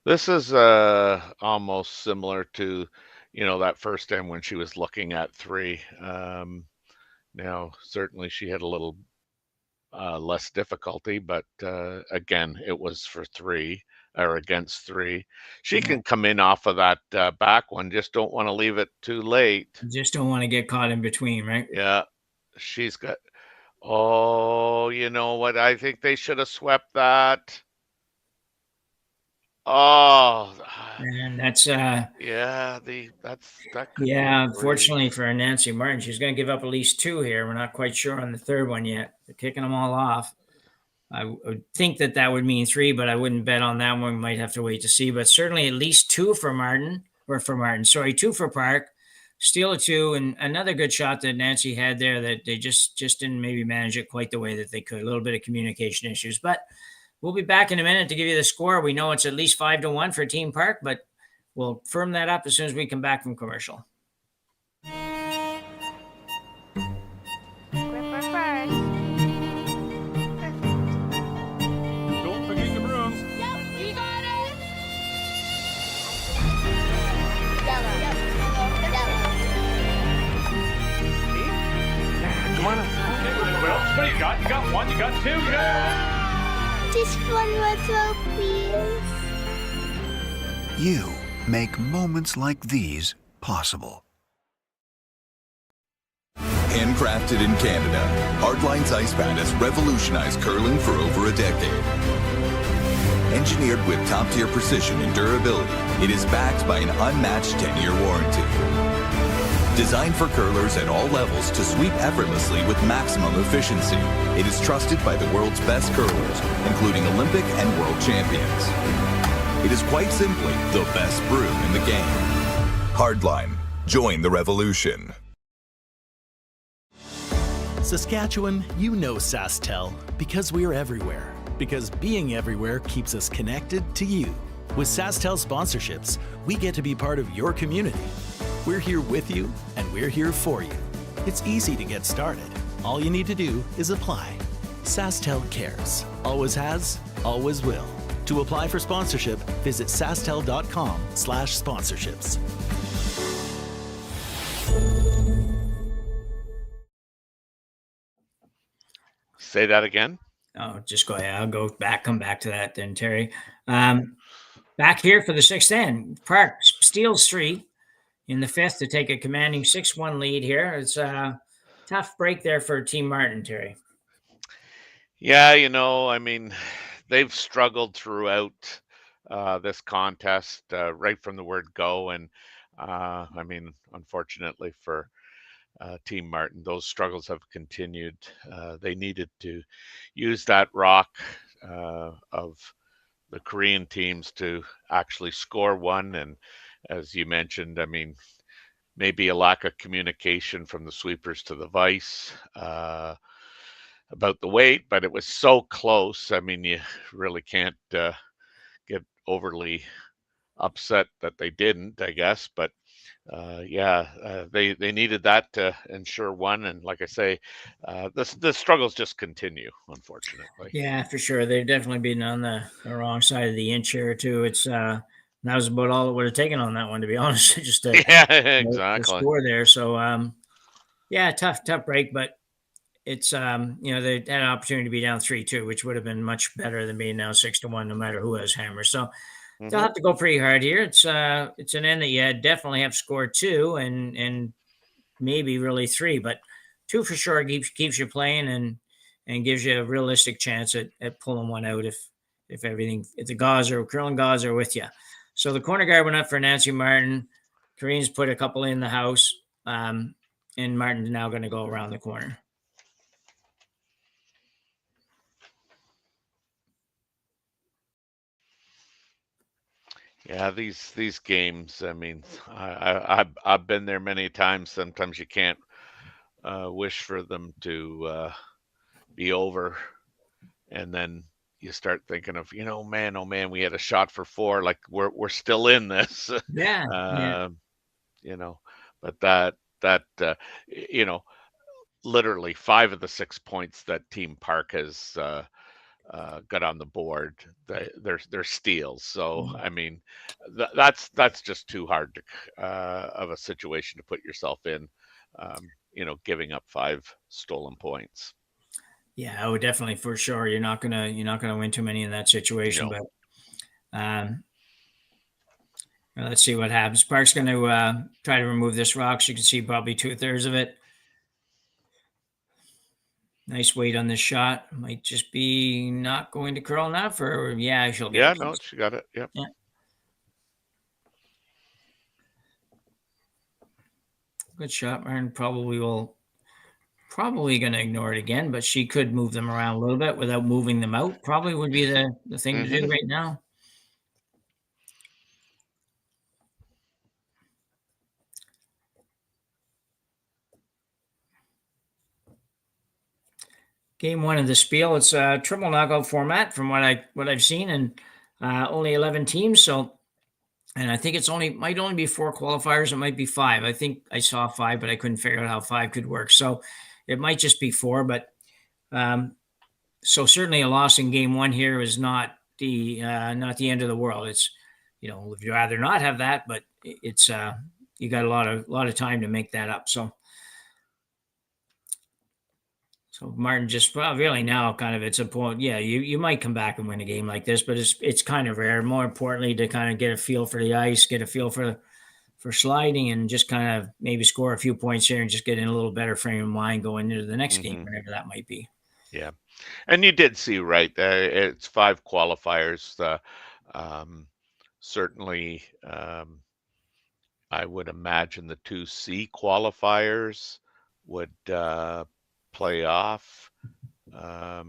This is almost similar to, that first end when she was looking at 3. Now, certainly she had a little less difficulty, but again, it was for 3 or against 3. She can come in off of that back one. Just don't want to leave it too late. Just don't want to get caught in between, right? Yeah. She's got, oh, you know what? I think they should have swept that. Oh, and that's that could be unfortunately for Nancy Martin, she's going to give up at least 2 here. We're not quite sure on the third one yet. They're kicking them all off. I would think that would mean 3, but I wouldn't bet on that one. We might have to wait to see, but certainly at least 2 for Martin, 2 for Park. Steal a 2, and another good shot that Nancy had there that they just didn't maybe manage it quite the way that they could. A little bit of communication issues, but we'll be back in a minute to give you the score. We know it's at least 5-1 for Team Park, but we'll firm that up as soon as we come back from commercial. Don't forget your brooms. Yep, we got it. Come on up. Well, what do you got? You got one, you got two, Just one more throw, please. You make moments like these possible. Handcrafted in Canada, Hardlines Ice Pad has revolutionized curling for over a decade. Engineered with top-tier precision and durability, it is backed by an unmatched 10-year warranty. Designed for curlers at all levels to sweep effortlessly with maximum efficiency, it is trusted by the world's best curlers, including Olympic and world champions. It is quite simply the best broom in the game. Hardline. Join the revolution. Saskatchewan, you know SaskTel because we're everywhere. Because being everywhere keeps us connected to you. With SaskTel sponsorships, we get to be part of your community. We're here with you, and we're here for you. It's easy to get started. All you need to do is apply. SaskTel cares. Always has, always will. To apply for sponsorship, visit sastel.com/sponsorships. Say that again. Oh, just go ahead. I'll come back to that then, Terry. Back here for the sixth end. Park steals 3 in the fifth to take a commanding 6-1 lead here. It's a tough break there for Team Martin, Terry. Yeah, I mean, they've struggled throughout this contest right from the word go. And I mean, unfortunately for Team Martin, those struggles have continued. They needed to use that rock of the Korean teams to actually score one. And as you mentioned, I mean, maybe a lack of communication from the sweepers to the vice about the weight, but it was so close. I mean, you really can't get overly upset that they didn't, I guess. But they needed that to ensure one. And like I say, the struggles just continue, unfortunately. Yeah, for sure. They've definitely been on the wrong side of the inch here too. It's that was about all it would have taken on that one, to be honest. Just to exactly score there. So yeah, tough break, but it's they had an opportunity to be down 3-2, which would have been much better than being now 6-1, no matter who has hammer. So they'll have to go pretty hard here. It's an end that you definitely have scored 2 and maybe really 3, but 2 for sure keeps you playing and gives you a realistic chance at pulling one out if the curling gauze are with you. So the corner guard went up for Nancy Martin. Koreans put a couple in the house, and Martin's now going to go around the corner. Yeah, these games. I mean, I've been there many times. Sometimes you can't wish for them to be over, and then you start thinking of, man, oh man, we had a shot for 4. Like we're still in this. Yeah. But that literally 5 of the 6 points that Team Park has got on the board, they're steals. So I mean, that's just too hard of a situation to put yourself in. Giving up 5 stolen points. Yeah, I would definitely, for sure. You're not gonna win too many in that situation. No. But let's see what happens. Park's going to try to remove this rock. So you can see probably 2/3 of it. Nice weight on this shot. Might just be not going to curl enough, or she'll get it. Yeah, no, she got it. Yep. Yeah. Good shot. Martin probably going to ignore it again, but she could move them around a little bit without moving them out. Probably would be the thing to do right now. game one of the Spiel. It's a triple knockout format from what I've seen, and only 11 teams. So, and I think might only be 4 qualifiers. It might be 5. I think I saw 5, but I couldn't figure out how 5 could work. So it might just be 4. But so certainly a loss in game one here is not the end of the world. It's if you'd rather not have that, but it's you got a lot of time to make that up. So Martin just really now kind of it's a point. Yeah, you might come back and win a game like this, but it's kind of rare. More importantly, to kind of get a feel for the ice, get a feel for sliding, and just kind of maybe score a few points here and just get in a little better frame of mind going into the next game, whatever that might be. Yeah, and you did see right there. It's 5 qualifiers. Certainly, I would imagine the 2 C qualifiers would play off. Out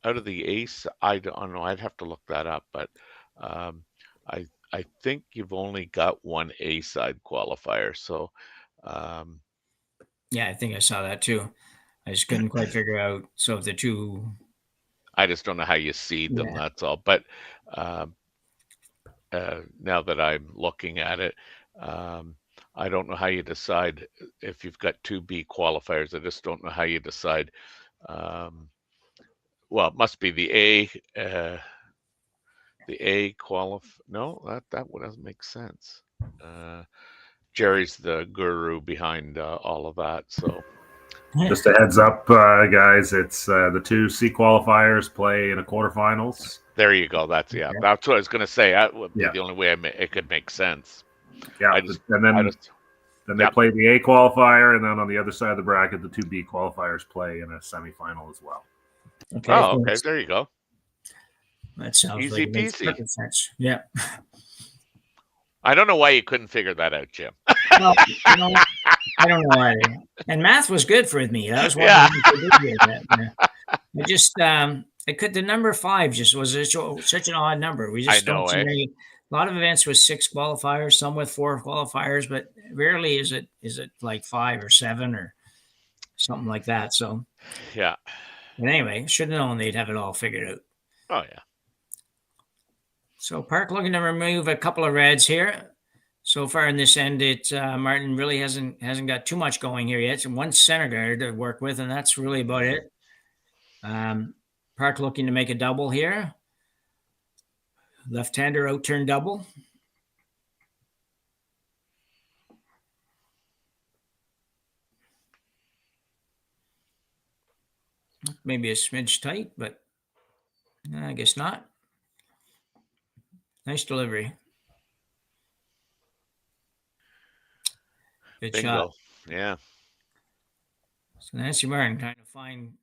of the ace, I don't know. I'd have to look that up, but I think you've only got 1 A side qualifier. So yeah, I think I saw that too. I just couldn't quite figure out. So if the 2, I just don't know how you seed them. That's all. But now that I'm looking at it, I don't know how you decide if you've got 2 B qualifiers. I just don't know how you decide. Well, it must be the A. The A No, that doesn't make sense. Jerry's the guru behind all of that. So, just a heads up, guys. It's the 2 C qualifiers play in a quarterfinals. There you go. That's what I was going to say. That would be the only way it could make sense. Yeah, then they play the A qualifier, and then on the other side of the bracket, the 2 B qualifiers play in a semifinal as well. Okay. Okay. There you go. That sounds easy like it makes peasy. perfect sense. Yeah. I don't know why you couldn't figure that out, Jim. Well, I don't know why. And math was good for me. That was one of the things I did here. I just the number 5 just was such an odd number. We just don't see many. A lot of events with 6 qualifiers, some with 4 qualifiers, but rarely is it like 5 or 7 or something like that. So yeah. But anyway, should have known they'd have it all figured out. Oh yeah. So Park looking to remove a couple of reds here. So far in this end, Martin really hasn't got too much going here yet. So 1 center guard to work with, and that's really about it. Park looking to make a double here. Left-hander out-turn double. Maybe a smidge tight, but I guess not. Nice delivery. Good Bingo. shot. Yeah. So Nancy Martin trying to find.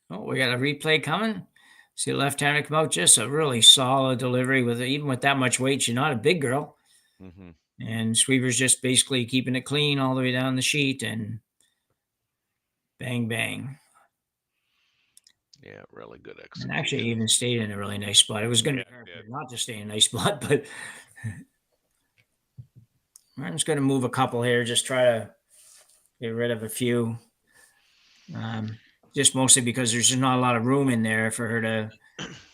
Oh, we got a replay coming. See the left-hander come out. Just a really solid delivery even with that much weight. She's not a big girl. Mm-hmm. And Sweever's just basically keeping it clean all the way down the sheet and bang, bang. Yeah, really good execution. And actually even stayed in a really nice spot. It was going to be hard not to stay in a nice spot, but Martin's going to move a couple here, just try to get rid of a few. Just mostly because there's just not a lot of room in there for her to.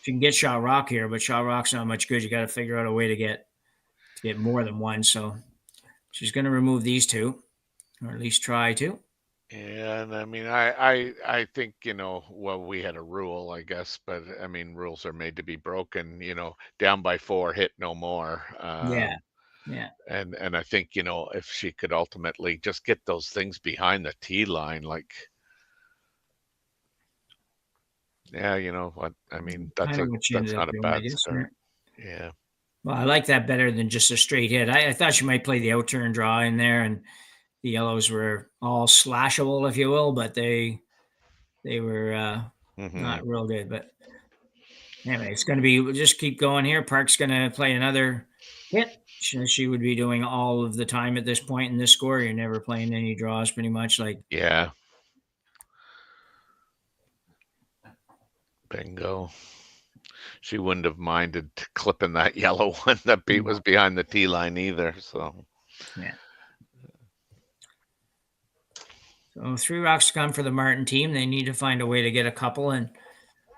She can get shot rock here, but shot rock's not much good. You got to figure out a way to get more than 1. So she's going to remove these 2, or at least try to. Yeah, and I mean, I think, we had a rule, I guess, but I mean, rules are made to be broken. Down by 4, hit no more. Yeah. And I think, if she could ultimately just get those things behind the tee line, like. Yeah, you know what? I mean, that's not a bad start. Yeah. Well, I like that better than just a straight hit. I thought she might play the out-turn draw in there, and the yellows were all slashable, if you will, but they were not real good. But anyway, it's going to be, we'll just keep going here. Park's going to play another hit. She would be doing all of the time at this point in this score. You're never playing any draws pretty much. Yeah. Bingo. She wouldn't have minded clipping that yellow one that was behind the tee line either. So yeah. So So 3 rocks to come for the Martin team. They need to find a way to get a couple, and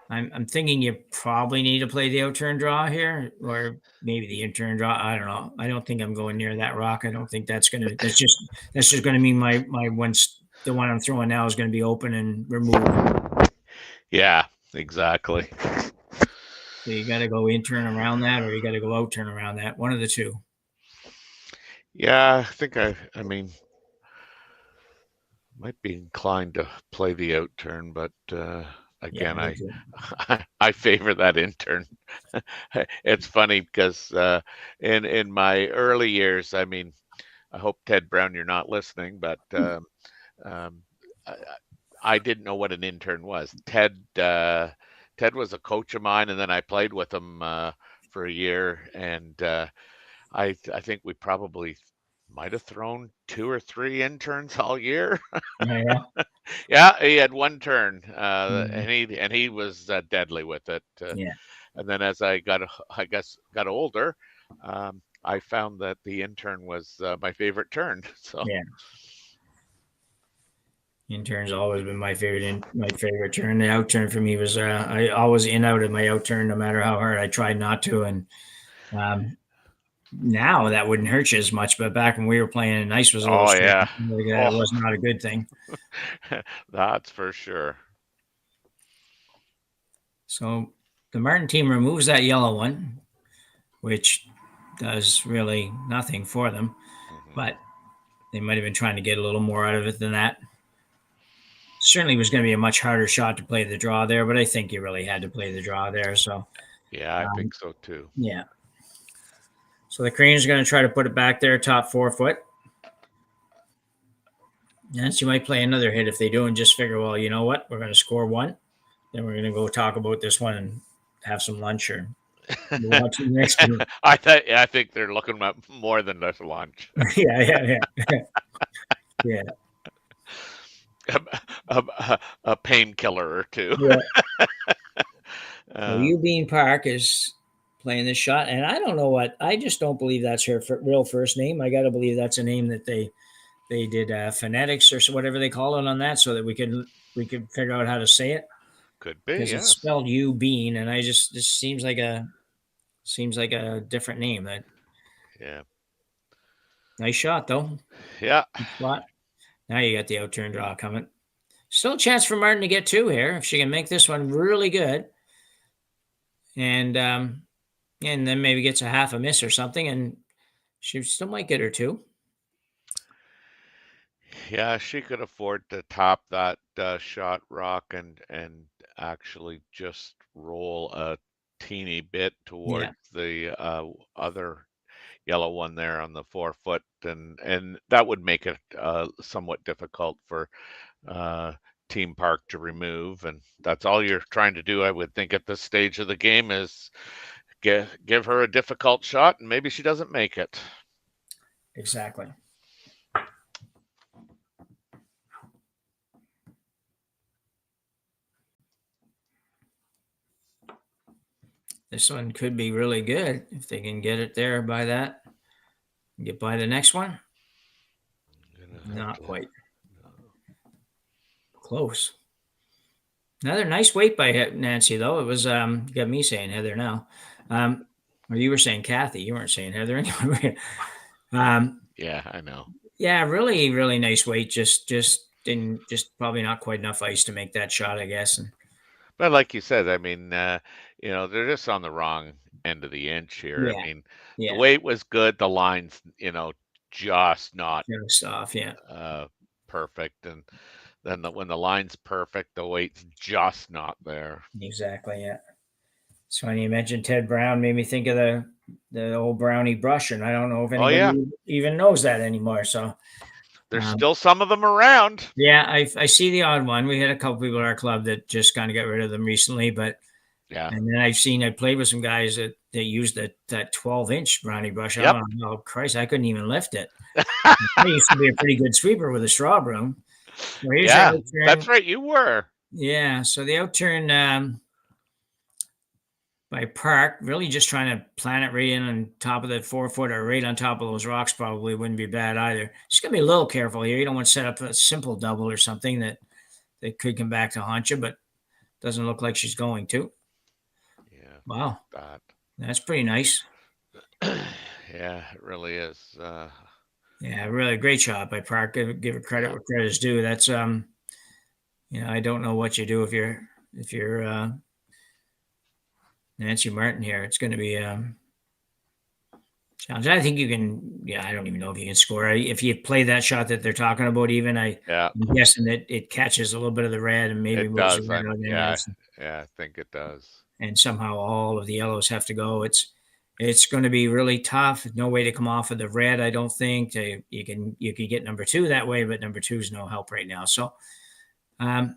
I'm thinking you probably need to play the outturn draw here, or maybe the in-turn draw. I don't know. I don't think I'm going near that rock. I don't think that's just gonna mean my the one I'm throwing now is gonna be open and removed. Yeah, exactly. So you got to go in-turn around that, or you got to go out-turn around that. One of the two. Yeah, I think I mean, might be inclined to play the outturn, but again, I favor that in-turn. It's funny because in my early years, I mean, I hope Ted Brown, you're not listening, but I didn't know what an in-turn was. Ted was a coach of mine, and then I played with him for a year, and I think we probably might have thrown 2 or 3 interns all year. Yeah. Yeah, he had one turn, and he was deadly with it. Yeah. And then as I got older, I found that the intern was my favorite turn. So yeah. Intern's always been my favorite turn. The outturn for me was I always in-out of my outturn no matter how hard I tried not to. And now that wouldn't hurt you as much, but back when we were playing and ice was a little yeah. it was not a good thing. That's for sure. So the Martin team removes that yellow one, which does really nothing for them, but they might have been trying to get a little more out of it than that. Certainly was going to be a much harder shot to play the draw there, but I think you really had to play the draw there. So yeah, I think so too. Yeah. So the Cranes are going to try to put it back there, top 4 foot. Yes, you might play another hit if they do and just figure, well, you know what? We're going to score 1. Then we're going to go talk about this one and have some lunch or watch the next game. I think they're looking at more than just lunch. Yeah. Yeah. A painkiller or two. Yeah. Youbeen Park is playing this shot, and I don't know what. I just don't believe that's her real first name. I got to believe that's a name that they did phonetics or whatever they call it on that, so that we could figure out how to say it. Could be, because it's spelled Youbeen, and this seems like a different name. Yeah. Nice shot though. Yeah. Now you got the outturn draw coming. Still a chance for Martin to get 2 here if she can make this one really good, and then maybe gets a half a miss or something, and she still might get her 2. Yeah, she could afford to top that shot rock and actually just roll a teeny bit towards the other yellow one there on the 4 foot, and that would make it somewhat difficult for Team Park to remove, and that's all you're trying to do, I would think, at this stage of the game is give her a difficult shot, and maybe she doesn't make it. Exactly. This one could be really good if they can get it there by that. Get by the next one. Not quite. Close. Another nice weight by Nancy, though. It was got me saying Heather now. Or you were saying Kathy. You weren't saying Heather anyway. Yeah, I know. Yeah, really, really nice weight. Just probably not quite enough ice to make that shot, I guess. But like you said, I mean, they're just on the wrong end of the inch here. Yeah. I mean, the weight was good. The line's, just not off. Yeah. Perfect. And then when the line's perfect, the weight's just not there. Exactly. Yeah. So when you mentioned Ted Brown, made me think of the old brownie brush, and I don't know if anybody even knows that anymore. So there's still some of them around. Yeah, I see the odd one. We had a couple people at our club that just kind of got rid of them recently, but yeah. And then I played with some guys that used that 12-inch brownie brush. Yep. Oh Christ, I couldn't even lift it. I used to be a pretty good sweeper with a straw broom. So yeah, that's right. You were. Yeah. So the outturn by Park, really just trying to plant it right in on top of the 4-footer, right on top of those rocks probably wouldn't be bad either. Just got to be a little careful here. You don't want to set up a simple double or something that could come back to haunt you, but doesn't look like she's going to. Yeah. Wow. That's pretty nice. Yeah, it really is. Yeah, really great job by Park. Give her credit where credit is due. That's I don't know what you do if you're Nancy Martin here. It's going to be challenge. I think you can. Yeah, I don't even know if you can score. If you play that shot that they're talking about, even I'm guessing that it catches a little bit of the red and maybe it moves does. the red on the I think it does. And somehow all of the yellows have to go. It's going to be really tough. No way to come off of the red. I don't think you can get number 2 that way, but number 2 is no help right now. So, well,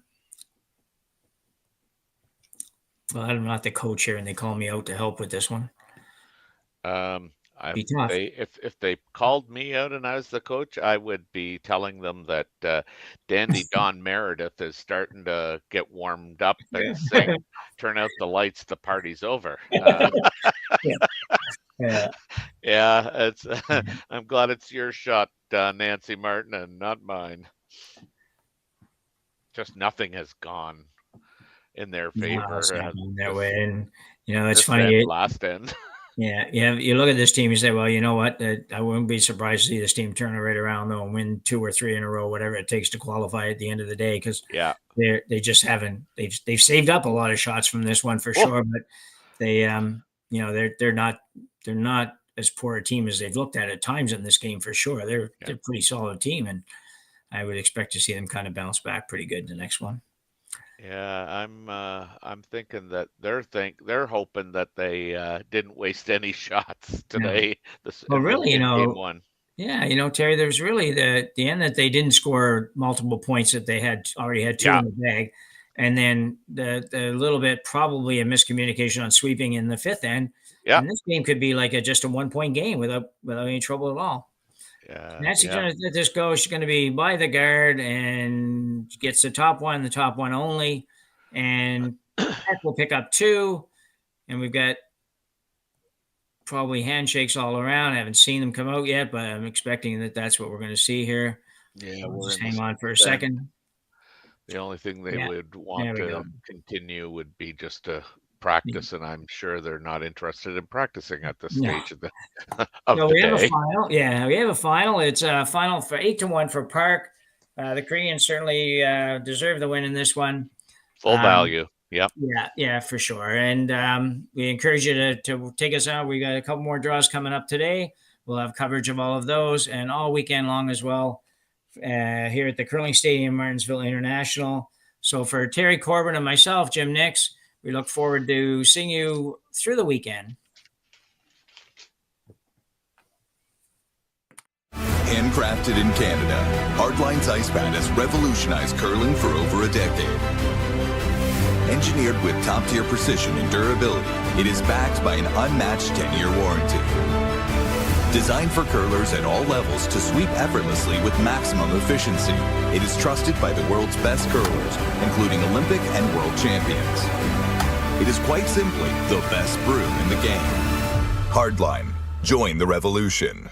I'm not the coach here, and they call me out to help with this one. If they called me out and I was the coach, I would be telling them that Dandy Don Meredith is starting to get warmed up and sing, turn out the lights, the party's over. It's. I'm glad it's your shot, Nancy Martin, and not mine. Just nothing has gone in their favor. That way, and it's funny. Last end. Yeah. You look at this team, you say, well, you know what? I wouldn't be surprised to see this team turn it right around though and win 2 or 3 in a row, whatever it takes to qualify at the end of the day. Because they just haven't. They've saved up a lot of shots from this one for sure, but they they're not as poor a team as they've looked at times in this game for sure. They're a pretty solid team, and I would expect to see them kind of bounce back pretty good in the next one. Yeah, I'm thinking that they're hoping that they didn't waste any shots today. Well, really, game 1. Yeah, Terry, there's really the end that they didn't score multiple points, that they already had 2 in the bag, and then the little bit probably a miscommunication on sweeping in the 5th end. Yeah, and this game could be like just a 1-point game without any trouble at all. Yeah, Nancy's going to let this go. She's going to be by the guard and gets the top one only. And Park will pick up 2. And we've got probably handshakes all around. I haven't seen them come out yet, but I'm expecting that's what we're going to see here. Yeah, we'll just hang on for a second. The only thing they would want to continue would be just to practice, and I'm sure they're not interested in practicing at this stage of the we day. Have a final. Yeah, we have a final. It's a final for 8-1 for Park. The Koreans certainly deserve the win in this one. Full value. Yep. Yeah, for sure. And we encourage you to take us out. We got a couple more draws coming up today. We'll have coverage of all of those and all weekend long as well here at the Curling Stadium, Martensville International. So for Terry Corbin and myself, Jim Nix, we look forward to seeing you through the weekend. Handcrafted in Canada, Hardlines Ice Pad has revolutionized curling for over a decade. Engineered with top-tier precision and durability, it is backed by an unmatched 10-year warranty. Designed for curlers at all levels to sweep effortlessly with maximum efficiency, it is trusted by the world's best curlers, including Olympic and world champions. It is quite simply the best brew in the game. Hardline. Join the revolution.